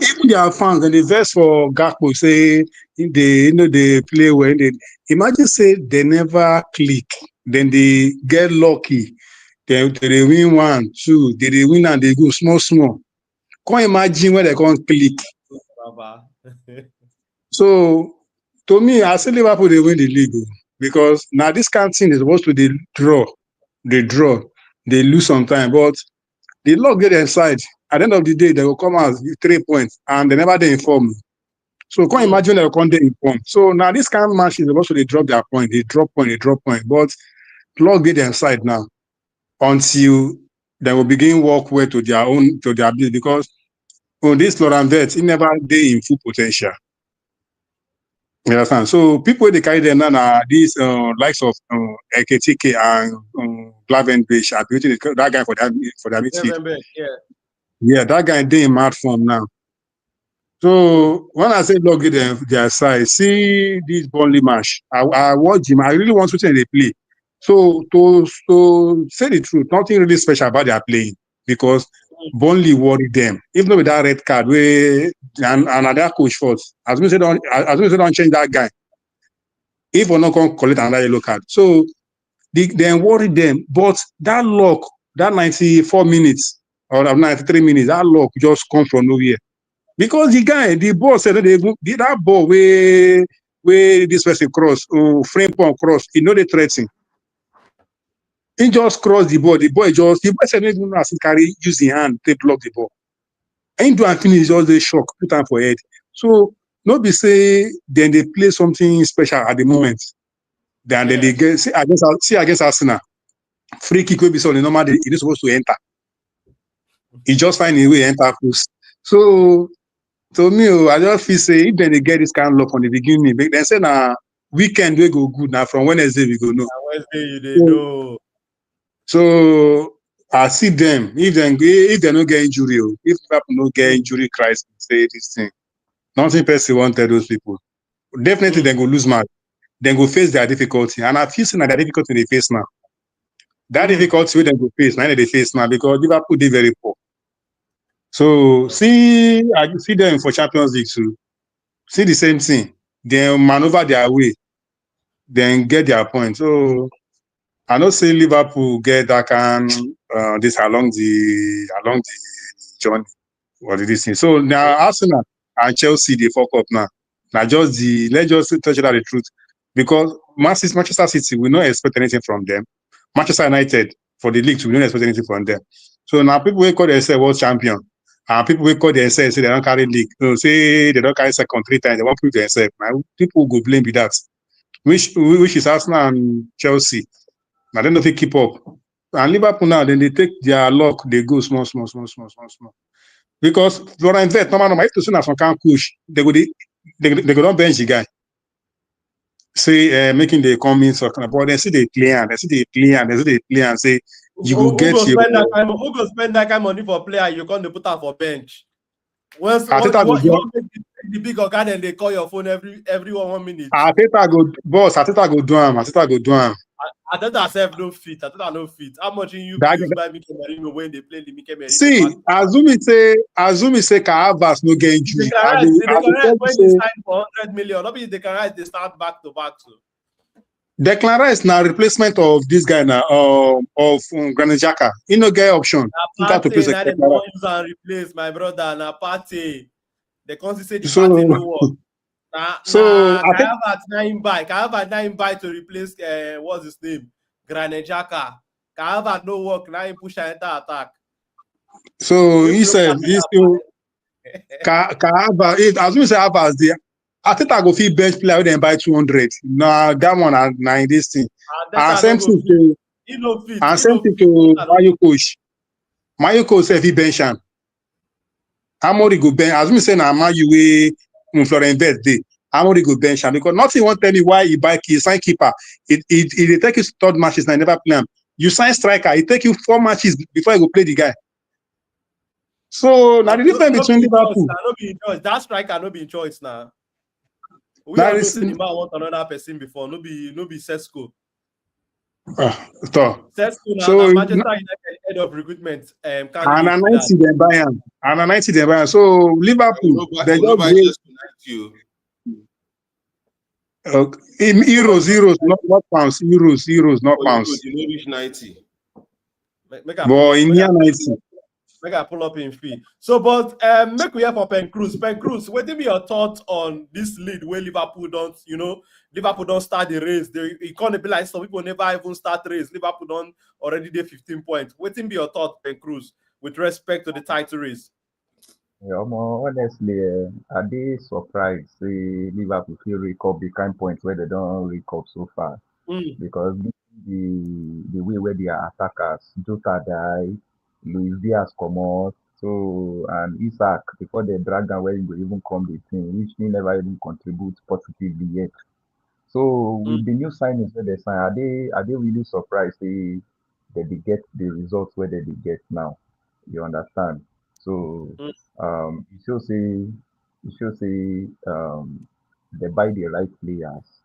even their fans and they vex for Gakpo say if they they play well. They imagine say they never click, then they get lucky. They win 1, 2, they win and they go small small. Can't imagine when they can't click. Baba. So to me, I say Liverpool they win the league because now this kind of thing is supposed to they draw, they lose sometime, but the luck get inside. At the end of the day, they will come out with 3 points and they never they inform. So can't Mm. imagine they will come there inform. So now this kind of match is supposed to they drop their point, they drop point, but luck get inside now until they will begin work well to their ability because on this Laurent Vert, he never they in full potential. You understand? So people they carry them now are these likes of Eketike and Blavenbach, that guy for that midfield. Never yeah. Yeah, that guy they in mad form now. Mm. So when I say log them their size, see this Burnley match. I watch him. I really want to see they play. So to say the truth, nothing really special about their playing because Burnley worried them. Even though with that red card, we and another coach first. As we say don't change that guy. If we're not going to collect another yellow card. So they worry them. But that luck, that 94 minutes or 93 minutes, that luck just come from nowhere. Because the ball said that ball where this person cross, frame point cross, he know they threatening. He just crossed the ball. The boy said even as he carry use the hand, they block the ball. And he do and finish just the shock, put time for head. So not be say then they play something special at the moment. Then they Yes. get against Arsenal. Free kick will be so the normal he is supposed to enter. He just find a way enter post. So to me, I just feel say if they get this kind of luck from the beginning, they say na weekend we go good. Now from Wednesday we go know. Wednesday you they So, know. so I see them if they don't get injury, if people no get Mm. injury crisis, say this thing. Nothing person wanted those people. Definitely Mm. they go lose match. Then go face their difficulty. And I feel that their difficulty they face now. That Mm. difficulty we then go face, now they face now because Liverpool did very poor. So I see them for Champions League too. See the same thing. They maneuver their way, then get their point. So I don't say Liverpool get that kind this along the journey or this thing. So now Arsenal and Chelsea they fuck up now. Now let's just touch it out the truth. Because Manchester City, we don't expect anything from them. Manchester United for the league, we don't expect anything from them. So now people will call themselves world champion. And people will call themselves say they don't carry league. So say they don't carry second 3 times, they won't prove themselves. Now people go blame with that. Which is Arsenal and Chelsea. Now they don't keep up. And Liverpool now, then they take their luck, they go small. Because Florent Vert, normal, if to soon as one can push, they go don't bench the guy. say making the comments talking about they see they play and say you go Who get go your spend that kind of money for player you can't put out for bench? Once Arteta you go want do make the big organ and they call your phone every 1 minute. Arteta go do am. Arteta self no fit. Arteta no fit. How much you That, use by Mikel Merino when they play the Mikel Merino see, back? assuming say Caravas no get injury. I They go can tell write you when they say sign for 100 million. Nobody they can write they start back to back to. Declan Rice now replacement of this guy now of Granit Xhaka. He no get option. He got to Party place now they Declan Rice. don't use and replace my brother. Na party. They constantly say the So party no work. so I think Kahavat now him buy to replace what's his name? Granit Xhaka. Kahavat no work. Now he push and enter attack. so Make he we no said he's still assuming say Caravas the Arteta go fit bench player wey dem buy 200. Nah, that one na in this thing. And Arteta no same go thing fit. to He no fit. and He same no thing fit. to Mayo coach. Mayo coach say he bench am. Amori go bench. Assuming say na Mayo wey Florent Veth dey. Amori go bench am because nothing won't tell me why he sign keeper. It dey take his third matches and never play am. You sign striker, it take you 4 matches before you go play the guy. So now the difference No between be in choice Liverpool. now. No be in choice. That striker no be in choice now. We That all know is say the man want another person before. No be Sesko. Sesko now so Manchester United head of recruitment and candidate a be that. 90 dem buy am. And a 90 dem buy am. So Liverpool, they No just buy wait. just to 90. Euros, not pounds. Euros, not For Euros, pounds. you know reach 90. Make I pull But up. in near 90. Make I pull up in fee. So, but make we hear for Pen Cruz. Pen Cruz, what be your thoughts on this lead where Liverpool don't start the race. It can't be like some people never even start race. Liverpool don't already did 15 points. What be your thought, Pen Cruz, with respect to the title race? Yeah, honestly, I dey surprised say Liverpool fit rake up the kind points where they don't rake up so far. Mm, Because the way where their attackers, Jota die, Luis Diaz come out, so and Isak before they drag am where he go even come the team, which he never even contribute positively yet. So mm, with the new signings where they sign, are they really surprised they get the results where they get now? You understand? So mm, it shows say they buy the right players,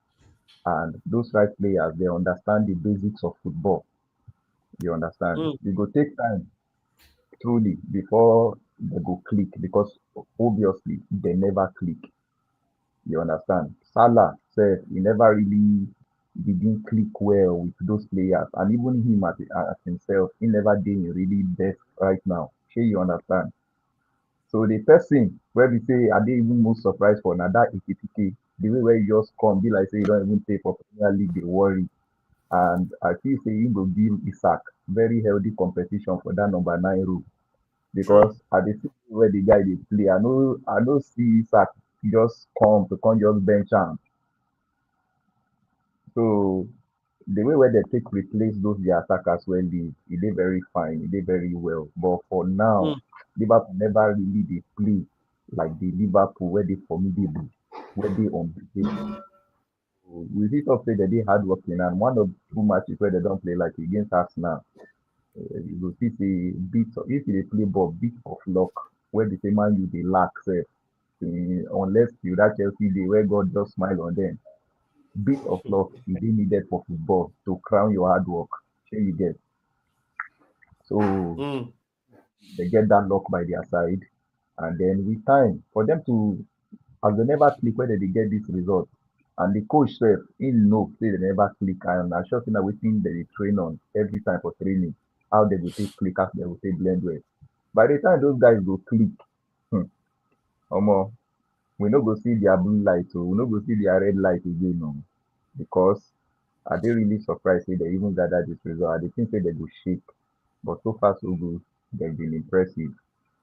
and those right players they understand the basics of football. You understand? mm, It go take time truly before they go click because obviously they never click. You understand? Salah said he never really didn't click well with those players, and even him at himself, he never did really best right now. Sure, you understand? So the person where we say are they even most surprised for now that EKPK, the way where you just come be like say you don't even pay for Premier League, they worry. And I feel say he go give Isaac very healthy competition for that number 9 role true. because at the see where the guy they play, I know see Isaac just come just bench am. So the way where they take replace those their attackers well it dey very fine, it dey very well. But for now, Mm, Liverpool never really dey play like the Liverpool where they formidable, where they unbeatable. So we fit talk say they dey hardworking and one of 2 matches where they don't play like against Arsenal, you go see say if you dey play ball, bit of luck where the same man you dey lack sef. Unless you that Chelsea day where God just smile on them. Bit of luck e dey needed for football to crown your hard work. Shey you get? So mm, they get that luck by their side, and then with time for them to, as they never click where they get this result, and the coach sef him know say they never click, and na sure say na wetin they dey train on every time for training, how they go take click, how they go take blend well. By the time those guys go click, hmm, omo, we no go see their blue light o, we no go see their red light again o, because I dey really surprised say they even gather this result. I dey think say they go shake, but so far so good. They've been impressive.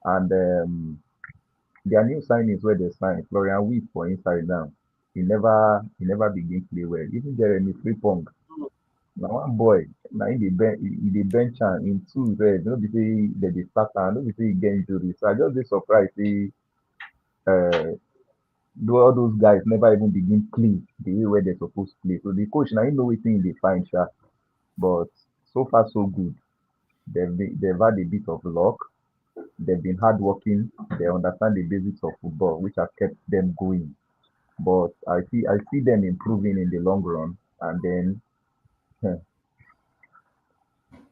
And their new signings where they sign, Florian Wirtz for inside now, he never begin play well. Even Jeremy Frimpong, na one boy, na him dey bench am in two red. No be say they dey start am, no be say he get injury. So I just dey surprised say uh, all those guys never even begin play the way where they're supposed to play. So the coach now he know wetin they find, sha. But so far so good. They've had a bit of luck. They've been hardworking. They understand the basics of football, which has kept them going. But I see them improving in the long run, and then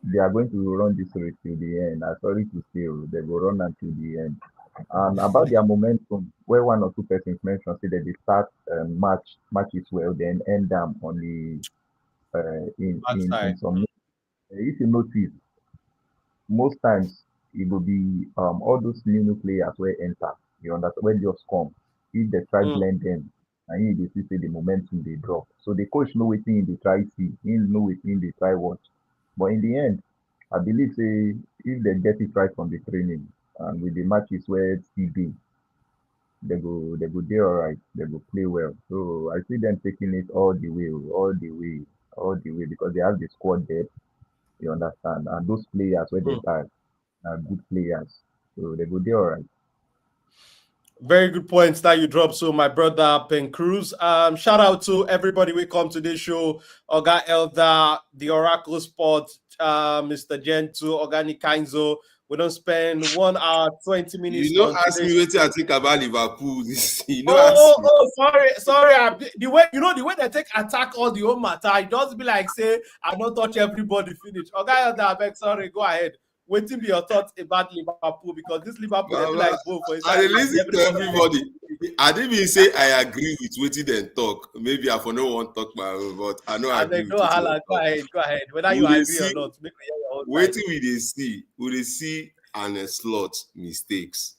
they are going to run this race till the end. I'm sorry to say, oh, they will run until the end. And about their momentum, where one or two persons mentioned, say that they start matches well, then end them on the Bad in side. some. If you notice, most times it will be all those new players where enter. You understand when just come. If they try Mm. blend them, and you dey see say the momentum they drop. So the coach know wetin they try see, he know wetin they try watch. But in the end, I believe say if they get it right from the training and with the matches where still dey, they go dey alright, they go play well. So I see them taking it all the way, all the way, all the way because they have the squad depth, you understand, and those players where they Mm. buy are good players. So they go dey alright. Very good points that you dropped. So, my brother Pen Cruz. Shout out to everybody we come to this show. Oga Elder, the Oracle Sport, Mr. Gentoo, Organic Kainzo. We don't spend 1 hour, 20 minutes You know, on ask today's. me what I think about Liverpool. You know, Oh, ask me. sorry. The way the way they take attack all the whole matter, it just be like say I don't touch everybody finish. Okay, I beg, sorry, go ahead. Waiting be your thoughts about Liverpool because this Liverpool they be Baba, like both for I inside dey lis ten to everybody. everybody. I didn't even say I agree with wetin dem talk. Maybe I for no one talk my own, but I no I agree beg, with no wetin dem wahala, go talk. ahead, go ahead. Whether you We dey agree or see not, make me hear your own side. wetin we dey see and slot mistakes.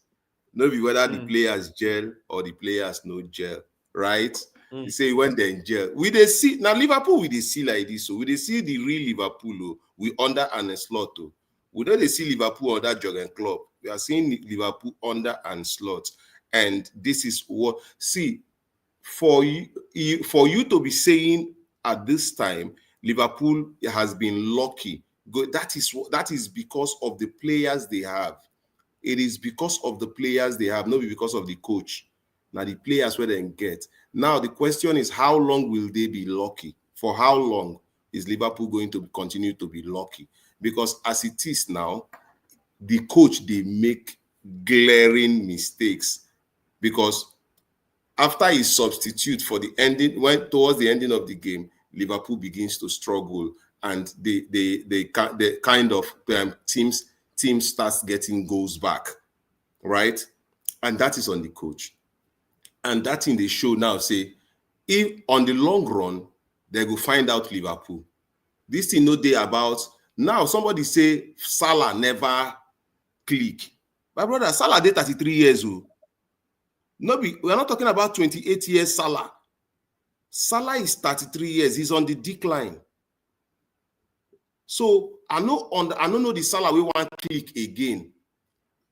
No be whether the Mm, players gel or the players no gel, right? mm, You say when dem gel, we dey see now Liverpool. We dey see like this, so we dey see the real Liverpool. Oh, we under and slot. Oh, we don't dey see Liverpool under Jurgen Klopp. We are seeing Liverpool under and slot, and this is what see for you to be saying at this time Liverpool has been lucky. That is because of the players they have. It is because of the players they have, not because of the coach. Now the players where they get. Now the question is, how long will they be lucky? For how long is Liverpool going to continue to be lucky? Because as it is now, the coach they make glaring mistakes because after he substitute for the ending, when towards the ending of the game, Liverpool begins to struggle and they kind of team starts getting goals back, right? And that is on the coach. And that thing they show now say, if on the long run, they go find out Liverpool. This thing no day about now. Somebody say Salah never click. My brother, Salah did 33 years old. No, we are not talking about 28 years Salah. Salah is 33 years. He's on the decline. So I don't know the Salah we want click again.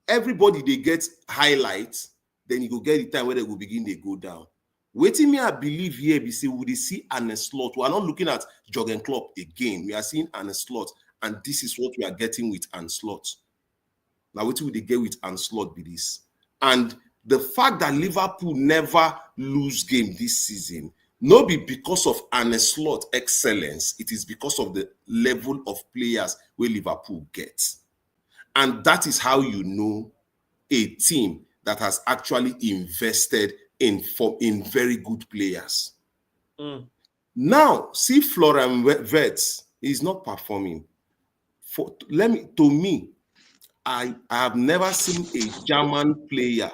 Everybody they get highlights, then you go get the time where they will begin they go down. Waiting me, I believe here, we say we see an slot. We are not looking at Jurgen Klopp again. We are seeing an slot, and this is what we are getting with Anslot. Now, what will they get with Anslot be this? And the fact that Liverpool never lose game this season, not be because of Anslot excellence, it is because of the level of players where Liverpool gets. And that is how you know a team that has actually invested in very good players. mm. Now, see Florian Wirtz is not performing. To me, I have never seen a German player,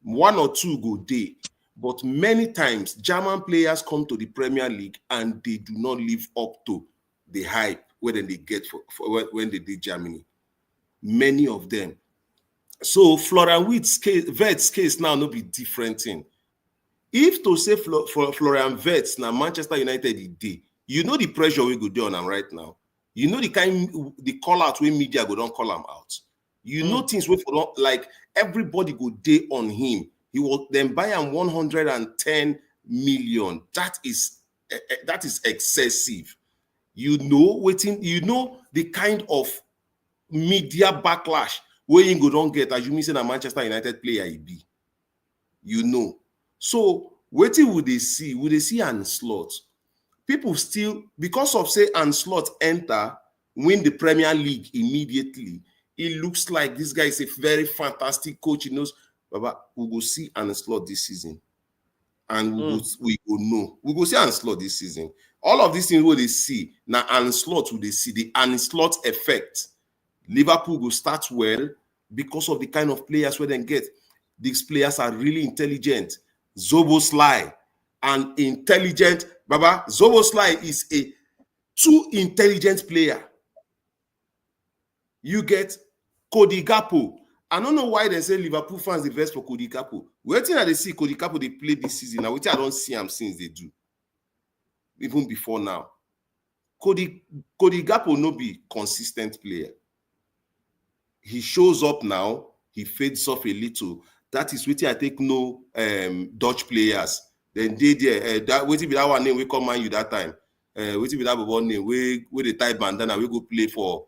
one or two go day, but many times German players come to the Premier League and they do not live up to the hype when they get when they did Germany. Many of them. So Florian Wirtz's case now no be different thing. If to say Florian Wirtz now Manchester United the day, you know the pressure we go do on him right now. You know the call out when media go don't call him out. You know things we for like everybody go day on him. He will then buy him 110 million. That is excessive. You know the kind of media backlash where you go don't get as you mean say a Manchester United player he be. You know. So wetin would they see? Would they see an slot? People still, because of say and slot enter, win the Premier League immediately. It looks like this guy is a very fantastic coach. He knows, Baba, we go see and slot this season. And we go know. We go see and slot this season. All of these things what they see, now and slot will they see the and slot effect. Liverpool will start well because of the kind of players where they get. These players are really intelligent. Zoboslai and intelligent. Baba, Zoboslai is a too intelligent player. You get Cody Gakpo. I don't know why they say Liverpool fans the best for Cody Gakpo. Waiting that they see Cody Gakpo they play this season. Now, which I don't see him since they do. Even before now. Cody Gakpo no be consistent player. He shows up now, he fades off a little. That is what I take no Dutch players. Then they there that waiting be that one name we come man you that time. Waiting be that one name we the type bandana we go play for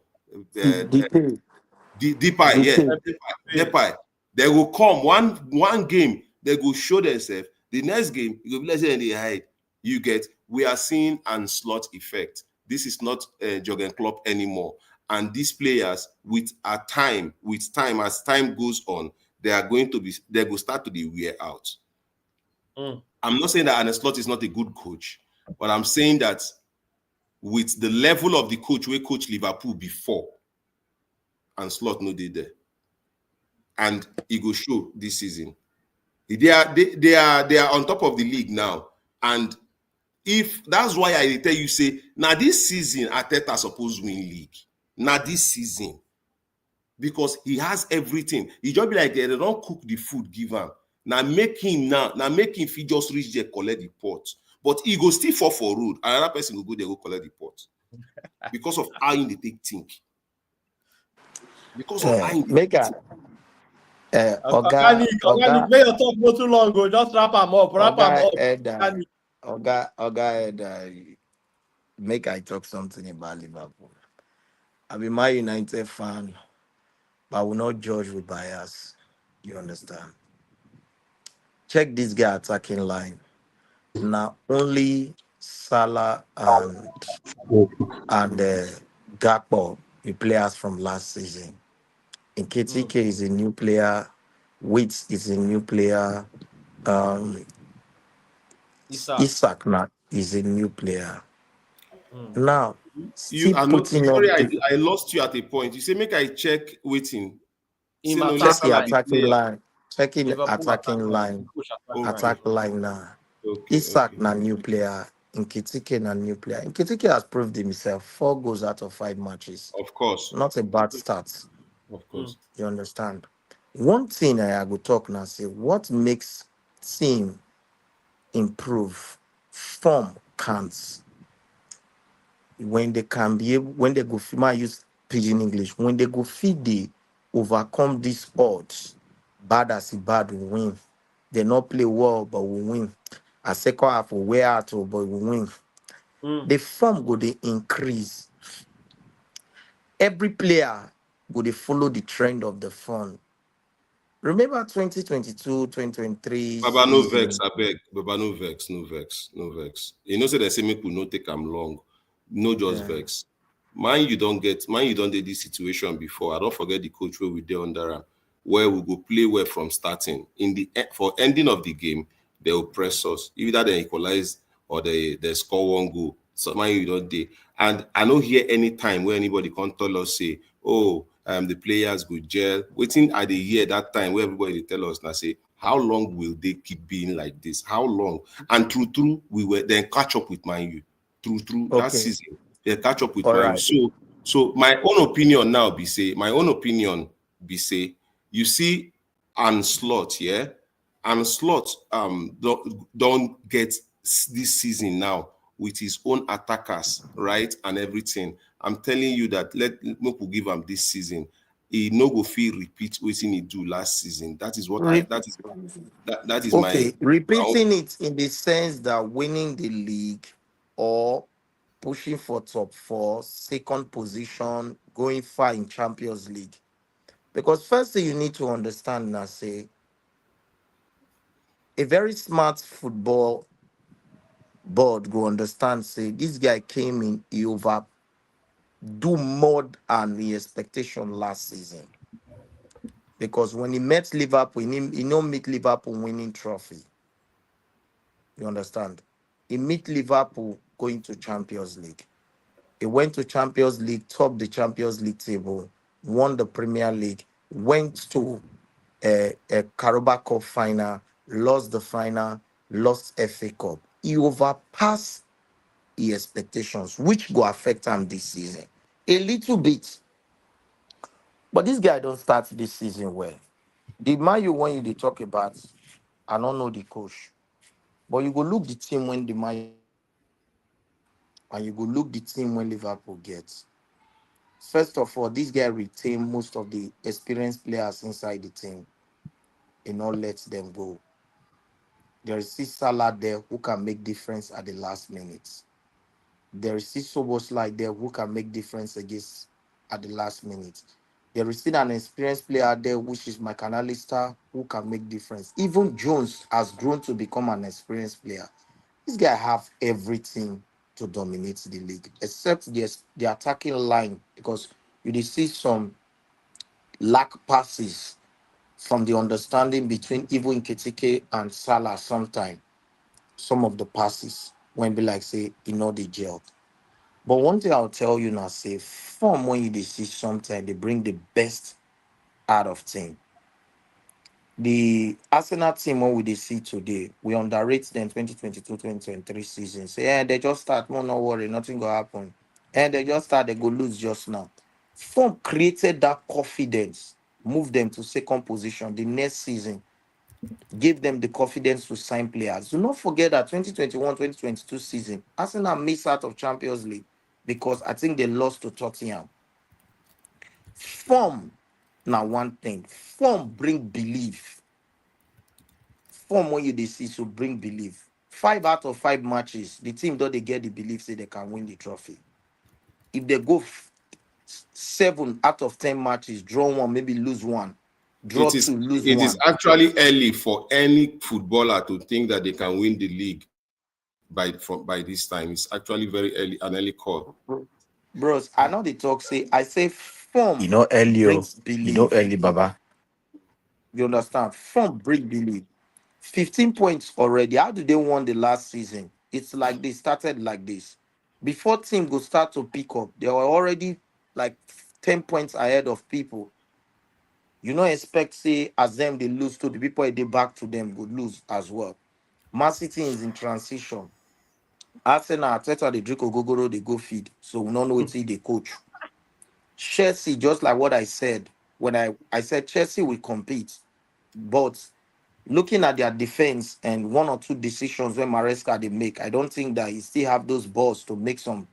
DK. Depay, yeah, DK. Depay. They will come one game, they will show themselves. The next game, you go bless it and they hide. You get, we are seeing an slot effect. This is not Jurgen Klopp anymore. And these players, with time, as time goes on, they will start to be wear out. I'm not saying that Arne Slot is not a good coach, but I'm saying that with the level of the coach we coached Liverpool before, and Slot no did there. And he go show this season. They are on top of the league now. And if that's why I tell you, say, now this season, Arteta supposed to win league. Now this season. Because he has everything. He just be like, they don't cook the food, give him. Now make him fit just reach there, collect the pot. But he go still fall for road. Another person will go there, go collect the pot. Because of how they take think. Because of how make a Organic, may your talk go too long, go just wrap them up. Make I talk something about Liverpool. I'm a Man United fan, but I will not judge with bias. You understand? Check this guy attacking line. Now only Salah and Gakpo, the players from last season. Nketiah is a new player. Wits is a new player. Isak now is a new player. Now, I lost you at a point. You say make I check waiting. Check the attacking line. Checking the attacking line. Attack line now. Isak na new player. Nketiah na new player. Nketiah has proved himself. 4 goals out of 5 matches. Of course. Not a bad start. Of course. You understand? One thing I go talk now, say what makes team improve, form counts. When they can be able, when they go, I use Pidgin English, when they go feed the overcome these odds, bad as it bad will win. They not play well, but will win. A second half will wear out, but will win. The form go they increase. Every player go they follow the trend of the form. Remember 2022, 2023. Baba no vex, I beg. Baba no vex. You know, say they say make we no take them long. No just vex. Man, you don't do this situation before. I don't forget the coach where we did under him, where we go play well from starting. For ending of the game, they will press us. Either they equalize or they score 1 goal. So man, you don't do. And I don't hear any time where anybody can tell us say, oh, the players go gel. Waiting at the year that time where everybody tell us now say, how long will they keep being like this? How long? And true, we were then catch up with Man U. True, that season they catch up with Man U. So my own opinion now be say, you see, and Slot, yeah, and Slot don't get this season now with his own attackers, right, and everything. I'm telling you that let Moku give him this season. He no go feel repeat what he do last season. That is what that is my repeating it in the sense that winning the league or pushing for top 4, second position, going far in Champions League. Because first thing you need to understand now, say A very smart football board go understand. Say this guy came in, he over do more than the expectation last season. Because when he met Liverpool, he no meet Liverpool winning trophy. You understand? He meet Liverpool going to Champions League. He went to Champions League, topped the Champions League table, won the Premier League, went to a Carabao Cup final, lost the final, lost FA Cup. He overpassed the expectations, which go affect him this season a little bit. But this guy don't start this season well. The man you want you to talk about, I don't know the coach, but you go look the team when the man you get, and you go look the team when Liverpool gets. First of all, this guy retain most of the experienced players inside the team and not let them go. There is still Salah there who can make difference at the last minute. There is still Soboslai there who can make difference against at the last minute. There is still an experienced player there, which is McAllister, who can make difference. Even Jones has grown to become an experienced player. This guy have everything to dominate the league, except the attacking line, because you dey see some lack passes from the understanding between even Nketiah and Salah sometimes. Some of the passes when be like say you know the gel. But one thing I'll tell you now, say form when you dey see sometimes they bring the best out of team. The Arsenal team what we dey see today, we underrate them 2022-2023 season. Say, they just start, no, no worry, nothing go happen. And they just start, they go lose just now. Form created that confidence, moved them to second position the next season, gave them the confidence to sign players. Do not forget that 2021-2022 season, Arsenal missed out of Champions League because I think they lost to Tottenham. Form, now one thing, form bring belief. Form when you dey see so bring belief. 5 out of 5 matches, the team don't they get the belief say they can win the trophy. If they go 7 out of 10 matches, draw one, maybe lose one, draw It is two, lose it is one. actually early for any footballer to think that they can win the league by this time. It's actually very early, an early call. Bros, I know they talk say I say You form know, Elio. brings You know, belief. Eli Baba. You understand? Form bring belief. 15 points already. How did they won the last season? It's like they started like this. Before team go start to pick up, they were already like 10 points ahead of people. You don't expect say as them they lose to the people they back to them would lose as well. Man City is in transition. Arsenal, Arteta, they drink Ogogoro, they go feed. So we don't know it's the coach. Chelsea, just like what I said, when I said Chelsea will compete, but looking at their defense and one or two decisions when Maresca they make, I don't think that he still have those balls to make some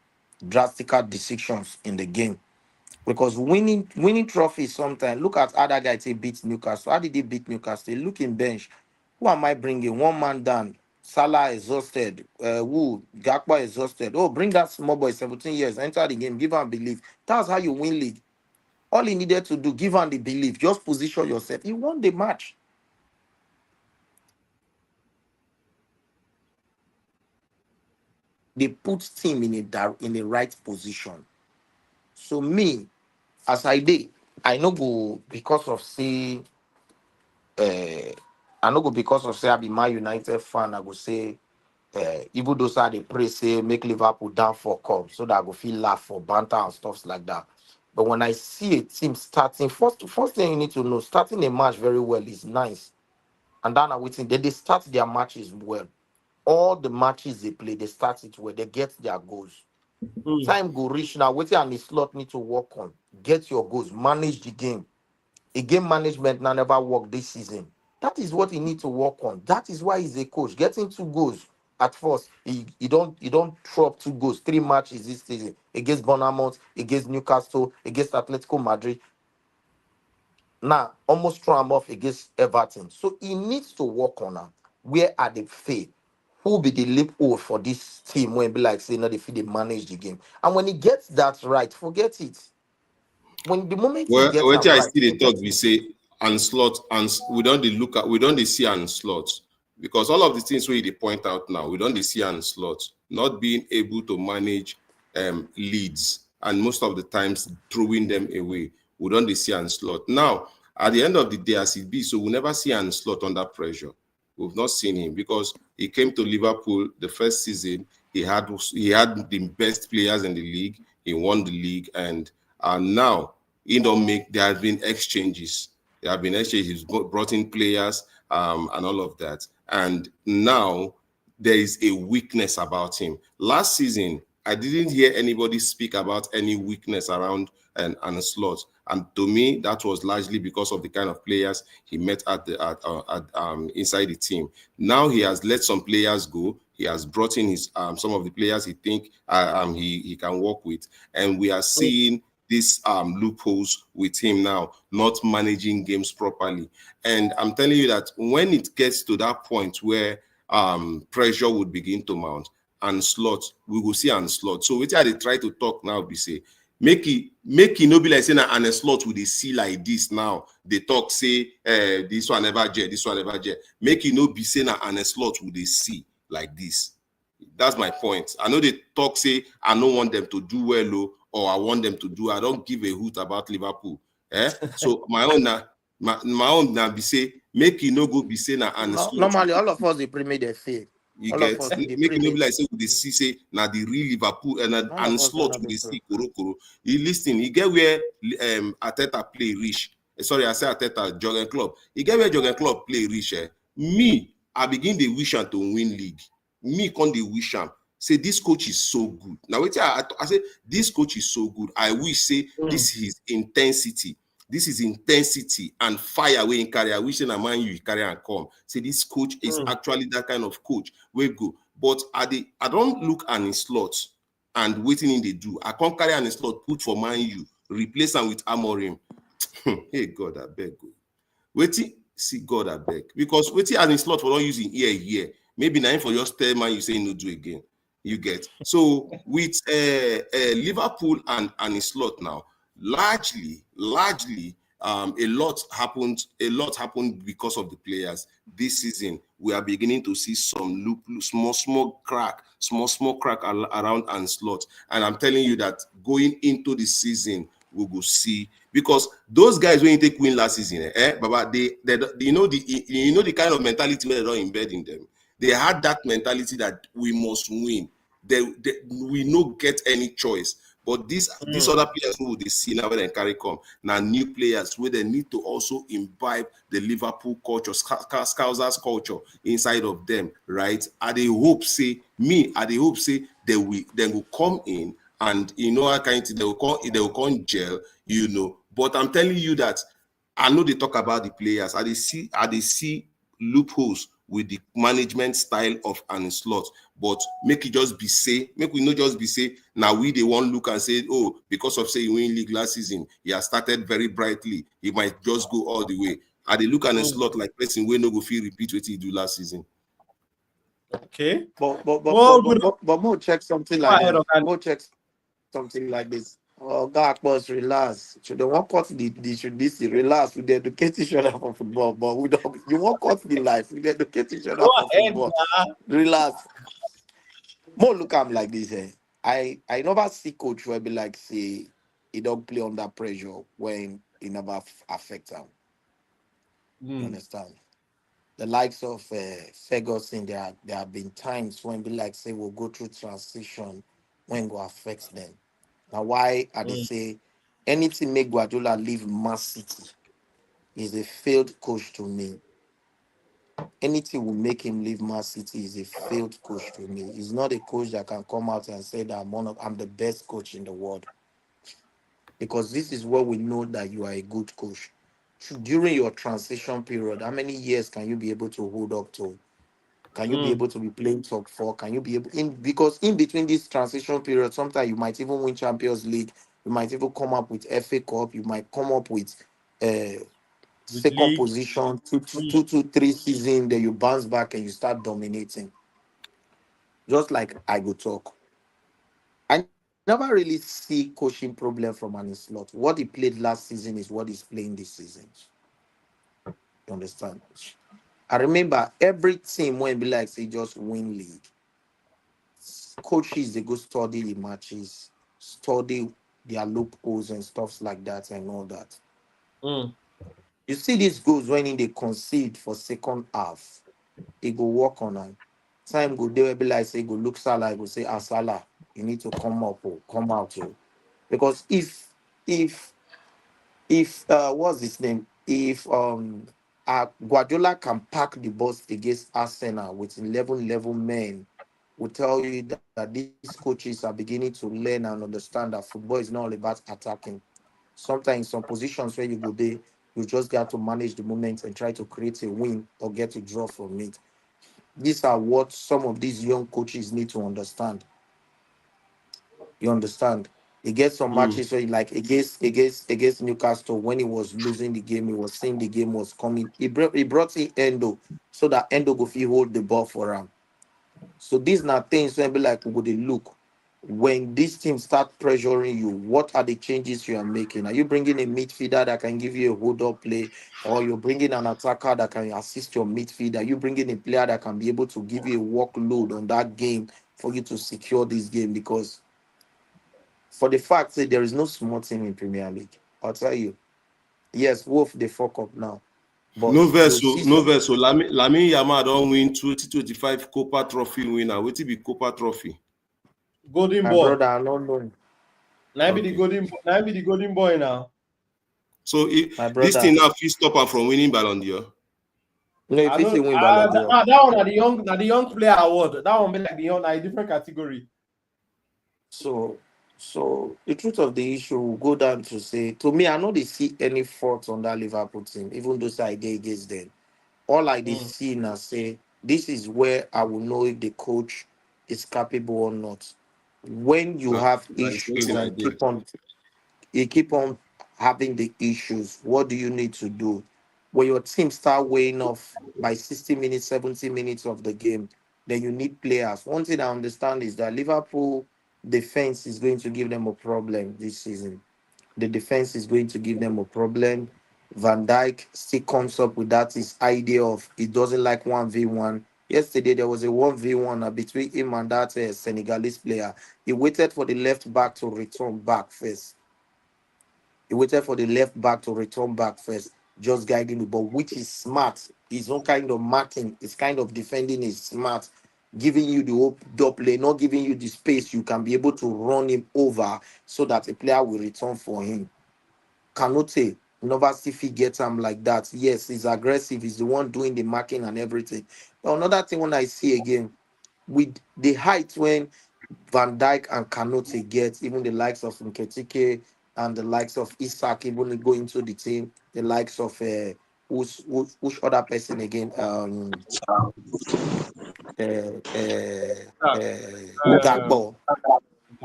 drastic decisions in the game. Because winning trophies sometimes, look at other guys they beat Newcastle. How did they beat Newcastle? They look in bench. Who am I bringing? One man down. Salah exhausted. Gakpo exhausted. Oh, bring that small boy, 17 years, enter the game, give him belief. That's how you win league. All he needed to do, give him the belief. Just position yourself. He won the match. They put team in the right position. So me, as I did, I no go because of say I no go because of say I be my United fan. I go say even though say they pray say make Liverpool down for cup so that I go feel laugh for banter and stuff like that. But when I see a team starting, first thing you need to know, starting a match very well is nice. And then I waiting, they start their matches well. All the matches they play, they start it well. They get their goals. Time go reach now. Waiting and the slot need to work on. Get your goals. Manage the game. A game management now never worked this season. That is what he need to work on. That is why he's a coach. Getting 2 goals at first. He don't throw up 2 goals. 3 matches this season against Bournemouth, against Newcastle, against Atletico Madrid. Now almost throw him off against Everton. So he needs to work on her. Where are the faith? Who be the loophole for this team when be like say no, they feel they manage the game. And when he gets that right, forget it. When the moment he Well, gets what them I right, still they talk, forget we it. say and slot and we don't they look at we don't they see and slots. because all of the things we point out now, we don't see and slot not being able to manage leads, and most of the times throwing them away. We don't see and slot. Now, at the end of the day, as it be, so we never see and slot under pressure. We've not seen him because he came to Liverpool the first season. He had the best players in the league. He won the league, and now he don't make. There have been exchanges. There have been exchanges. He's brought in players and all of that. And now there is a weakness about him. Last season, I didn't hear anybody speak about any weakness around and a slot. And to me, that was largely because of the kind of players he met inside the team. Now he has let some players go. He has brought in his some of the players he think he can work with, and we are seeing these loopholes with him now, not managing games properly. And I'm telling you that when it gets to that point where pressure would begin to mount and slot, we will see and slot. So which they try to talk now, be say make it no be like saying and a slot with a see like this now. They talk say this one never jet, this one never jet. Make it no be saying and a slot with a see like this. That's my point. I know they talk say I don't want them to do well, or I want them to do. I don't give a hoot about Liverpool. So my own now be say make it no go be saying and No, normally all of us they Premier they fail. you All get of us in the make it no Premier. be like say we see say now the real Liverpool None of and us slot gonna we be see pro. koro. You listen, you get where Arteta play reach. Sorry, I say Arteta Jurgen Klopp. You get where Jurgen Klopp play reach. Me, I begin the wish am to win league. Me come the wish am. Say this coach is so good. Now wait, I say this coach is so good. I wish say this is intensity. This is intensity and fire way in carry. I wish in a man you carry and come. Say this coach is actually that kind of coach. We go. But I don't look at his slots and waiting in the do. I can't carry an slot, put for Man U, replace him with Amorim. Hey God, I beg you. Waiting, see God, I beg. Because waiting as in slot for not using here. Maybe now for just tell man you say no do again. You get. So with Liverpool and his slot now, largely, a lot happened because of the players. This season, we are beginning to see some small crack around and slot. And I'm telling you that going into the season, we will see, because those guys when you take win last season, Baba, they you know the kind of mentality they don't embed in them. They had that mentality that we must win. We no get any choice. But these other players who they see now when they carry come now new players where they need to also imbibe the Liverpool culture, Scousers culture inside of them, right? They hope say they will come in and I kind of they will come gel, But I'm telling you that I know they talk about the players. I they see loopholes with the management style of an slot, but make we not just be say now we they won't look and say, oh, because of say he win league last season, he has started very brightly, he might just go all the way. They look at a slot like person we no go feel repeat what he do last season. Okay. But more check something like ahead, this. Oga. More check something like this. Oh God, boss, relax. Should they want cut the should this relax with the educate each other for football, but we don't. You want cut the life with the educate each other Go for ahead, football. man. Relax. More look am like this. I never see coach where be like say he don't play under pressure when he never affect him. You understand? The likes of Ferguson, there have been times when be like say we'll go through transition when go affect them. Now why are they say anything make Guardiola leave Man City is a failed coach to me. Anything will make him leave Man City is a failed coach to me. He's not a coach that can come out and say that I'm the best coach in the world. Because this is where we know that you are a good coach. During your transition period, how many years can you be able to hold up to? Can you be able to be playing top four? Can you be able because in between this transition period, sometimes you might even win Champions League, you might even come up with FA Cup, you might come up with With second league. position, two to three season, then you bounce back and you start dominating. Just like I go talk. I never really see coaching problem from an slot. What he played last season is what he's playing this season. You understand? I remember every team when be like say just win league, coaches they go study the matches, study their loopholes and stuffs like that and all that. Mm. You see these goals when they concede for second half, it go work on them. Time go there be like say go look Salah, go say Salah, you need to come up or come out. Oh. Because if what's his name? If Guardiola can pack the bus against Arsenal with 11 men, will tell you that these coaches are beginning to learn and understand that football is not all about attacking. Sometimes some positions where you go there, you just got to manage the moment and try to create a win or get a draw from it. These are what some of these young coaches need to understand. You understand? He gets some Mm. matches where like against Newcastle when he was losing the game, he was saying the game was coming. He brought in Endo so that Endo go fit hold the ball for him. So these are things when be like we go dey look. When this team start pressuring you, what are the changes you are making? Are you bringing a midfielder that can give you a hold up play, or you're bringing an attacker that can assist your midfielder? Are you bringing a player that can be able to give you a workload on that game for you to secure this game? Because for the fact that there is no small team in Premier League, I'll tell you. Yes, Wolf they fuck up now, No but verse, you'll see no some. verse. Lamin Yamal don win 2025 Copa Trophy winner. Wetin be Copa Trophy? Golden My ball. brother, I don't know. Now be the Okay. golden. Now be the golden boy now. So My this brother, thing now fit stop am from winning Ballon d'Or. no, if I you know. see win Ballon d'Or. That one are the young player award. That one be like the young, a different category. So, so the truth of the issue will go down to say, to me, I know they see any fault on that Liverpool team, even though I dey against them. All I did Mm. see now say, this is where I will know if the coach is capable or not. When you Na have na the same issues thing I and did. keep on having the issues, what do you need to do? When your team start weighing off by 60 minutes, 70 minutes of the game, then you need players. One thing I understand is that Liverpool defense is going to give them a problem this season. The defense is going to give them a problem. Van Dijk still comes up with that his idea of he doesn't like 1v1. Yesterday there was a 1v1 between him and that Senegalese player. He waited for the left back to return back first. He waited for the left back to return back first, just guiding the ball, which is smart. His own kind of marking, his kind of defending is smart, giving you the open play, not giving you the space you can be able to run him over so that a player will return for him. Kanote, never see if he gets him like that. Yes, he's aggressive. He's the one doing the marking and everything. But another thing when I see again, with the height when Van Dijk and Kanote get, even the likes of Nketike and the likes of Isak even go into the team, the likes of who's other person again, uh, uh, Ah,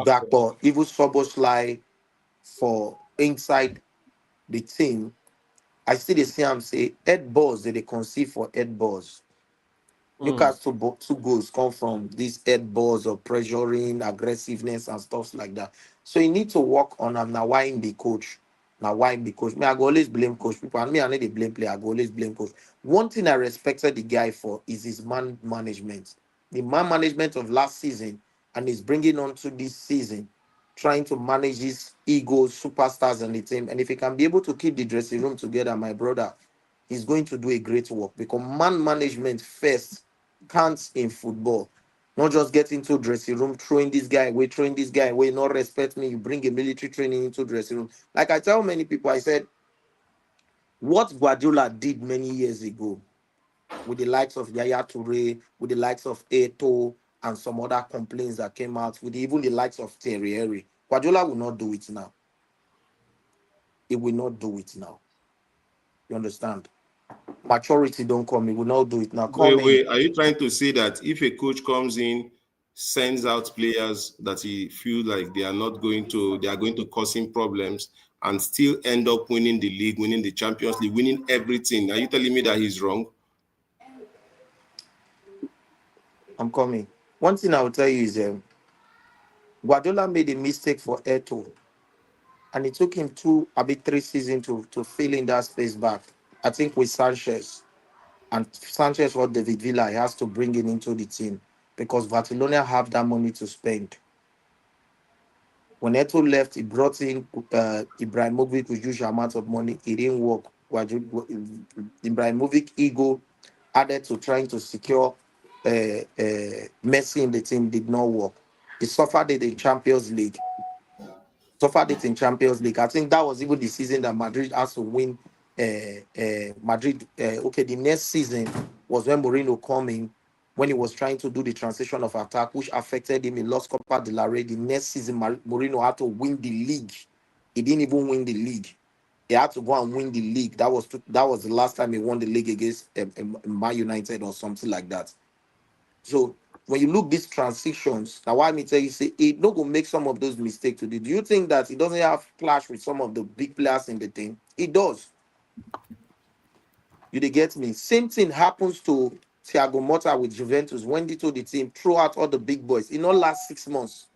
Gakpo, even Soboslai for inside the team. I still dey see am say head balls they conceive for head balls. mm. Newcastle two goals come from these head balls of pressuring, aggressiveness, and stuff like that. So you need to work on them. Now, why him be coach? Now, why him be coach? Me, I go always blame coach. People and me, I need to blame player. I go always blame coach. One thing I respected the guy for is his man management. The man management of last season and he's bringing on to this season, trying to manage his ego, superstars, and the team. And if he can be able to keep the dressing room together, my brother, he's going to do a great work because man management first counts in football. Not just get into dressing room, throwing this guy away, throwing this guy away, not respect me. You bring a military training into dressing room. Like I tell many people, I said, what Guardiola did many years ago with the likes of Yaya Toure, with the likes of Eto, and some other complaints that came out, with even the likes of Thierry Henry, Guardiola will not do it now. He will not do it now. You understand? Maturity don't come. He will not do it now. Wait, Come in. wait. Are you trying to say that if a coach comes in, sends out players that he feels like they are going to cause him problems, and still end up winning the league, winning the Champions League, winning everything? Are you telling me that he's wrong? I'm coming. One thing I will tell you is Guardiola made a mistake for Eto, and it took him 2, maybe 3 seasons to fill in that space back. I think with Sanchez. and Sanchez or David Villa, he has to bring it into the team because Barcelona have that money to spend. When Eto left, he brought in Ibrahimovic with huge amount of money. It didn't work. Ibrahimovic ego added to trying to secure Messi in the team did not work. He suffered it in Champions League. I think that was even the season that Madrid has to win. Okay, the next season was when Mourinho came in, when he was trying to do the transition of attack, which affected him. He lost Copa del Rey. The next season, Mourinho had to win the league. He didn't even win the league. He had to go and win the league. That was the last time he won the league against Man United or something like that. So when you look these transitions, now why me tell you say it not gonna make some of those mistakes today. Do you think that it doesn't have clash with some of the big players in the team? It does. You they get me? Same thing happens to Thiago Motta with Juventus when they told the team throw out all the big boys. It not last 6 months.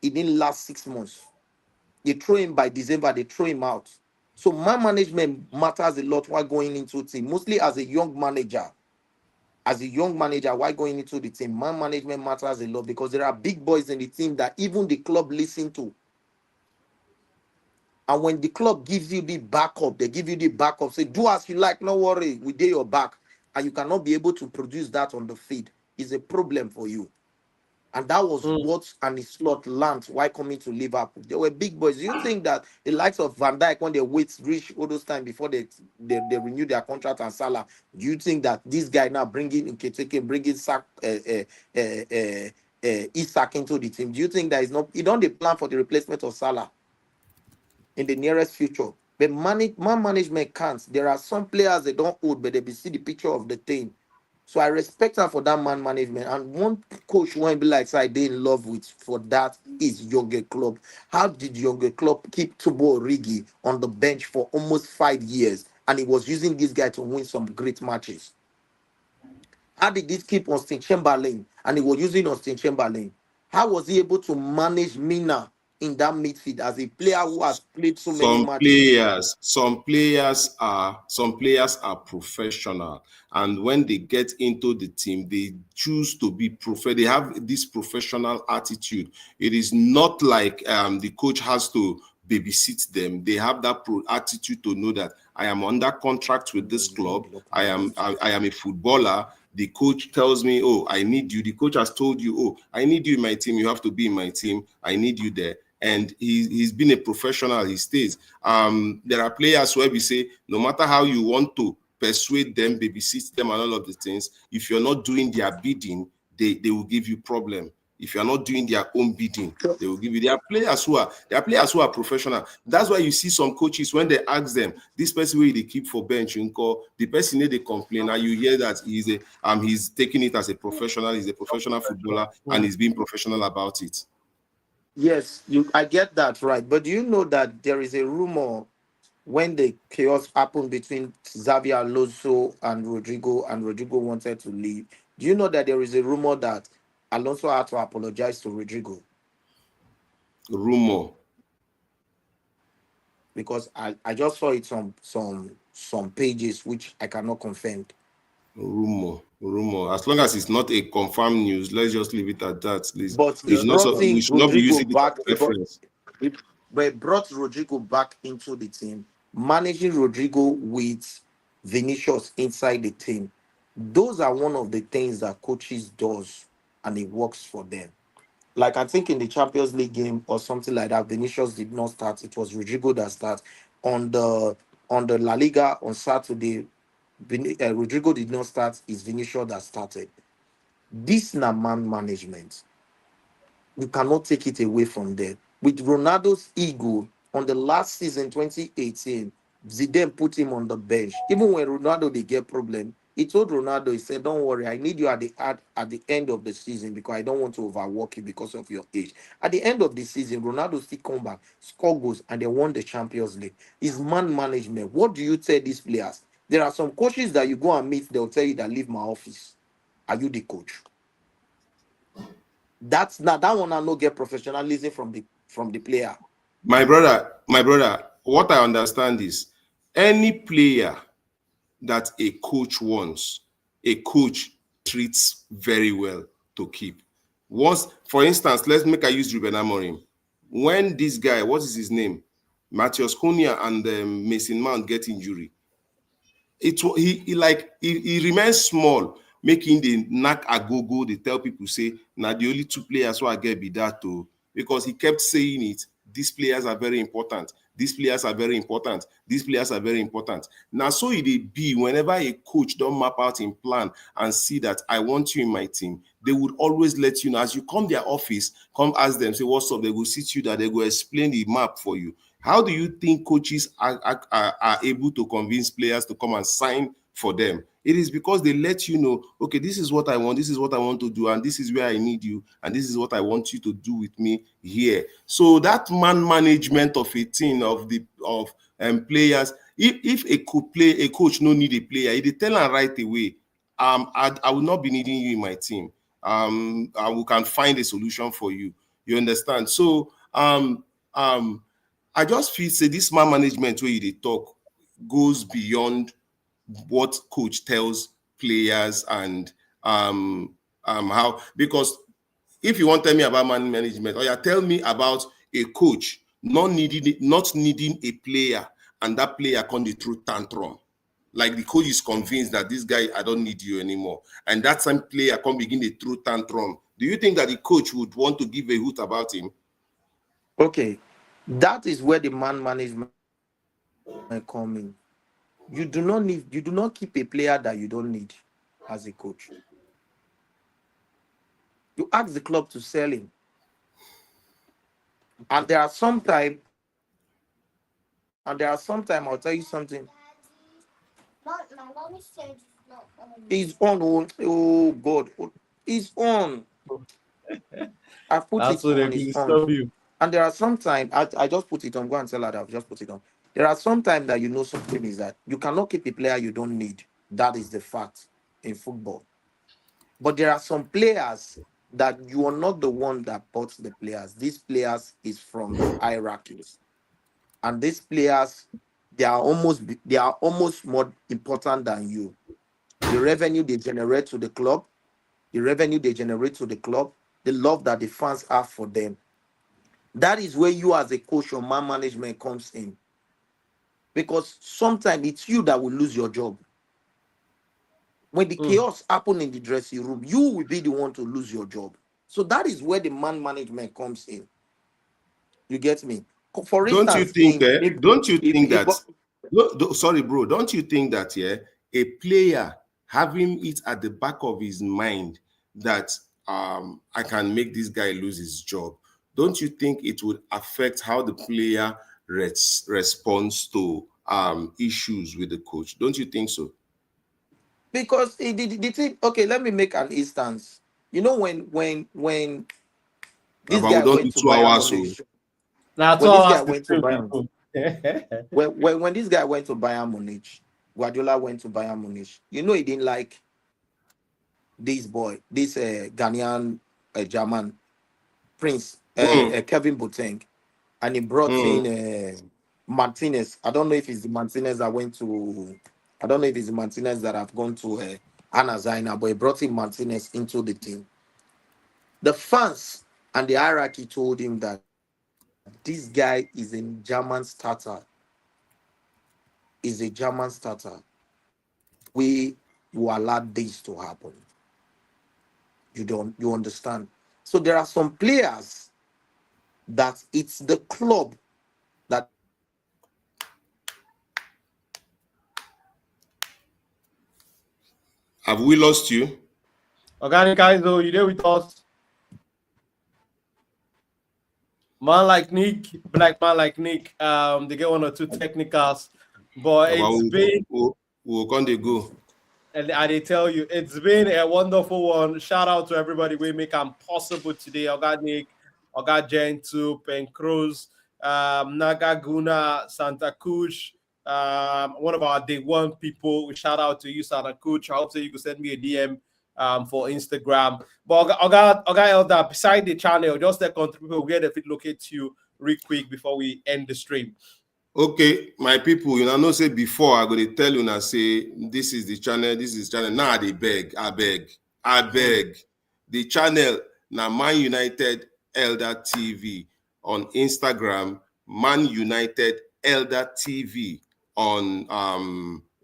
It didn't last 6 months. They throw him by December, they throw him out. So man management matters a lot while going into a team, mostly as a young manager. Why going into the team? Man management matters a lot because there are big boys in the team that even the club listen to. And when the club gives you the backup, they give you the backup, say, do as you like, no worry, we do your back. And you cannot be able to produce that on the field. It's a problem for you. And that was what Arne Slot learned while coming to Liverpool. They were big boys. Do you think that the likes of Van Dijk, when they reach all those time before they renew their contract and Salah, do you think that this guy now bringing Nketiah, bringing Isak into the team, do you think that he don't plan for the replacement of Salah in the nearest future? But man management can't. There are some players they don't hold, but they see the picture of the team. So I respect her for that man management. And one coach won't be like, so I did in love with for that is Younger Club. How did Younger Club keep Tubo Origi on the bench for almost 5 years? And he was using this guy to win some great matches. How did this keep Austin Chamberlain? And he was using Austin Chamberlain. How was he able to manage Mina in that midfield as a player who has played so many matches? Some players are professional, and when they get into the team, they choose to be they have this professional attitude. It is not like the coach has to babysit them. They have that attitude to know that I am under contract with this club. I am a footballer. The coach tells me, oh, I need you. The coach has told you, oh, I need you in my team. You have to be in my team. I need you there. And he's been a professional. He stays. There are players where we say, no matter how you want to persuade them, babysit them, and all of the things, if you're not doing their bidding, they will give you problem. If you're not doing their own bidding, they will give you. There are players who are professional. That's why you see some coaches when they ask them, this person where they keep for bench, the person they complain, and you hear that he's taking it as a professional. He's a professional footballer, and he's being professional about it. Yes, I get that right. But do you know that there is a rumor when the chaos happened between Xavi Alonso and Rodrigo wanted to leave? Do you know that there is a rumor that Alonso had to apologize to Rodrigo? Rumor. Because I just saw it on some pages which I cannot confirm. Rumor. As long as it's not a confirmed news, let's just leave it at that. Please. But we should not be using back reference. But brought Rodrigo back into the team, managing Rodrigo with Vinicius inside the team. Those are one of the things that coaches does, and it works for them. Like I think in the Champions League game or something like that, Vinicius did not start. It was Rodrigo that started. On the La Liga on Saturday, Rodrigo did not start. It's Vinicius that started. This is not man management. You cannot take it away from them. With Ronaldo's ego on the last season, 2018, Zidane put him on the bench. Even when Ronaldo they get problem, he told Ronaldo, he said, "Don't worry, I need you at the end of the season because I don't want to overwork you because of your age." At the end of the season, Ronaldo still come back, score goals, and they won the Champions League. It's man management. What do you tell these players? There are some coaches that you go and meet, they'll tell you that leave my office. Are you the coach? That's not that one. I no get professionalism from the player. My brother, what I understand is any player that a coach wants, a coach treats very well to keep. Once, for instance, let's make I use Ruben Amorim. When this guy, what is his name? Matheus Cunha and Mason Mount get injury. He remains small, making the knack agogo. They tell people say, now the only two players who I get be that too, because he kept saying it. These players are very important. These players are very important. These players are very important. Now, so it be whenever a coach don't map out in plan and see that I want you in my team, they would always let you know. As you come their office, come ask them, say, what's up? They will sit you that they will explain the map for you. How do you think coaches are able to convince players to come and sign for them? It is because they let you know, okay, this is what I want, this is what I want to do, and this is where I need you, and this is what I want you to do with me here. So that man management of a team of players, if a coach no need a player, if they tell him right away, I will not be needing you in my team. We can find a solution for you. You understand? So I just feel say this man management where they talk goes beyond what coach tells players and how, because if you want to tell me about man management, or you tell me about a coach not needing a player and that player can do through tantrum. Like the coach is convinced that this guy, I don't need you anymore. And that same player can begin the true tantrum. Do you think that the coach would want to give a hoot about him? Okay, that is where the man management come in. You do not keep a player that you don't need as a coach. You ask the club to sell him. And there are sometimes, I'll tell you something. He's on. Oh God, he's on. I put That's it what on. they He's on. disturb you. And there are sometimes I just put it on. Go and tell her that I've just put it on. There are sometimes that something is that you cannot keep a player you don't need. That is the fact in football. But there are some players that you are not the one that bought the players. These players is from the hierarchies, and these players they are almost more important than you. The revenue they generate to the club, the love that the fans have for them. That is where you as a coach or man management comes in. Because sometimes it's you that will lose your job. When the chaos happen in the dressing room, you will be the one to lose your job. So that is where the man management comes in. You get me? For Don't you instance, think? Don't you think that? Sorry, bro. Don't you think that? Yeah, a player having it at the back of his mind that I can make this guy lose his job. Don't you think it would affect how the player responds to issues with the coach? Don't you think so? because the thing, okay, let me make an instance. You know when this About we guy don't do went to 2 Bayern hours, so Munich, That's when all this I guy ask the went to same Bayern, thing. when this guy went to Bayern Munich, Guardiola went to Bayern Munich. You know he didn't like this boy, this Ghanaian German Prince, mm, Kevin Boateng, and he brought mm. in Martinez. I don't know if it's the Martinez that went to. I don't know if it's the Martinez that have gone to Anazaina, but he brought in Martinez into the team. The fans and the hierarchy told him that this guy is a German starter. Is a German starter. We will allow this to happen. You understand? So there are some players that it's the club that Have we lost you? Organic guys, though, you there with us? Man like Nick, black man like Nick, they get one or two technicals, but it's been, We'll come they go. and I tell you, it's been a wonderful one. Shout out to everybody we make them possible today. Organic, Oga Gentu, Pen Cruz, Nagaguna, Santa Kush, one of our day one people. Shout out to you, Santa Kush. I hope that you could send me a DM for Instagram. But Oga Elder, beside the channel, just the contribute where the fit locate you real quick before we end the stream. Okay, my people, you know say before I go to tell you now say this is the channel, this is channel. Now they beg, I beg. The channel now Man United Elder TV on Instagram, Man United Elder TV on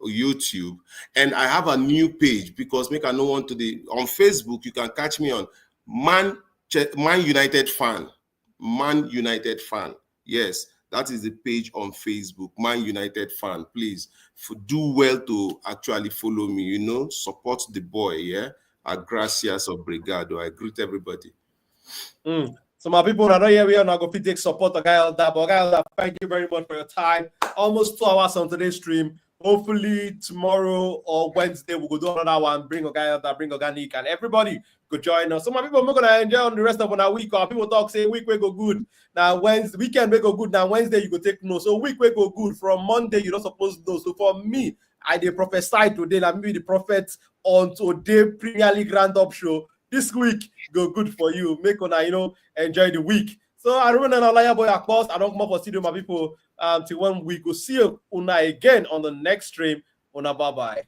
YouTube, and I have a new page because make I no want to the on Facebook. You can catch me on Man United Fan, Man United Fan. Yes, that is the page on Facebook, Man United Fan. Please do well to actually follow me, support the boy, yeah? Gracias obrigado. I greet everybody. So my people, I know here we are not going to take support the guy Elder, but guy Elder, thank you very much for your time. Almost 2 hours on today's stream. Hopefully tomorrow or Wednesday we'll go do another one. Bring a guy Elder, bring organic, and everybody could join us. So my people, we're gonna enjoy on the rest of our week. Our people talk say week we go good. Now Wednesday weekend we go good. Now Wednesday you go take no. So week we go good. From Monday you're not supposed to know. So for me, I did prophesy today. Let me be the prophet on today Premier League Roundup show. This week go good for you. Make on enjoy the week. So I remember now, Lion Boy, of course, I don't come up for studio, my people. Till when we go see you again on the next stream. Bye bye.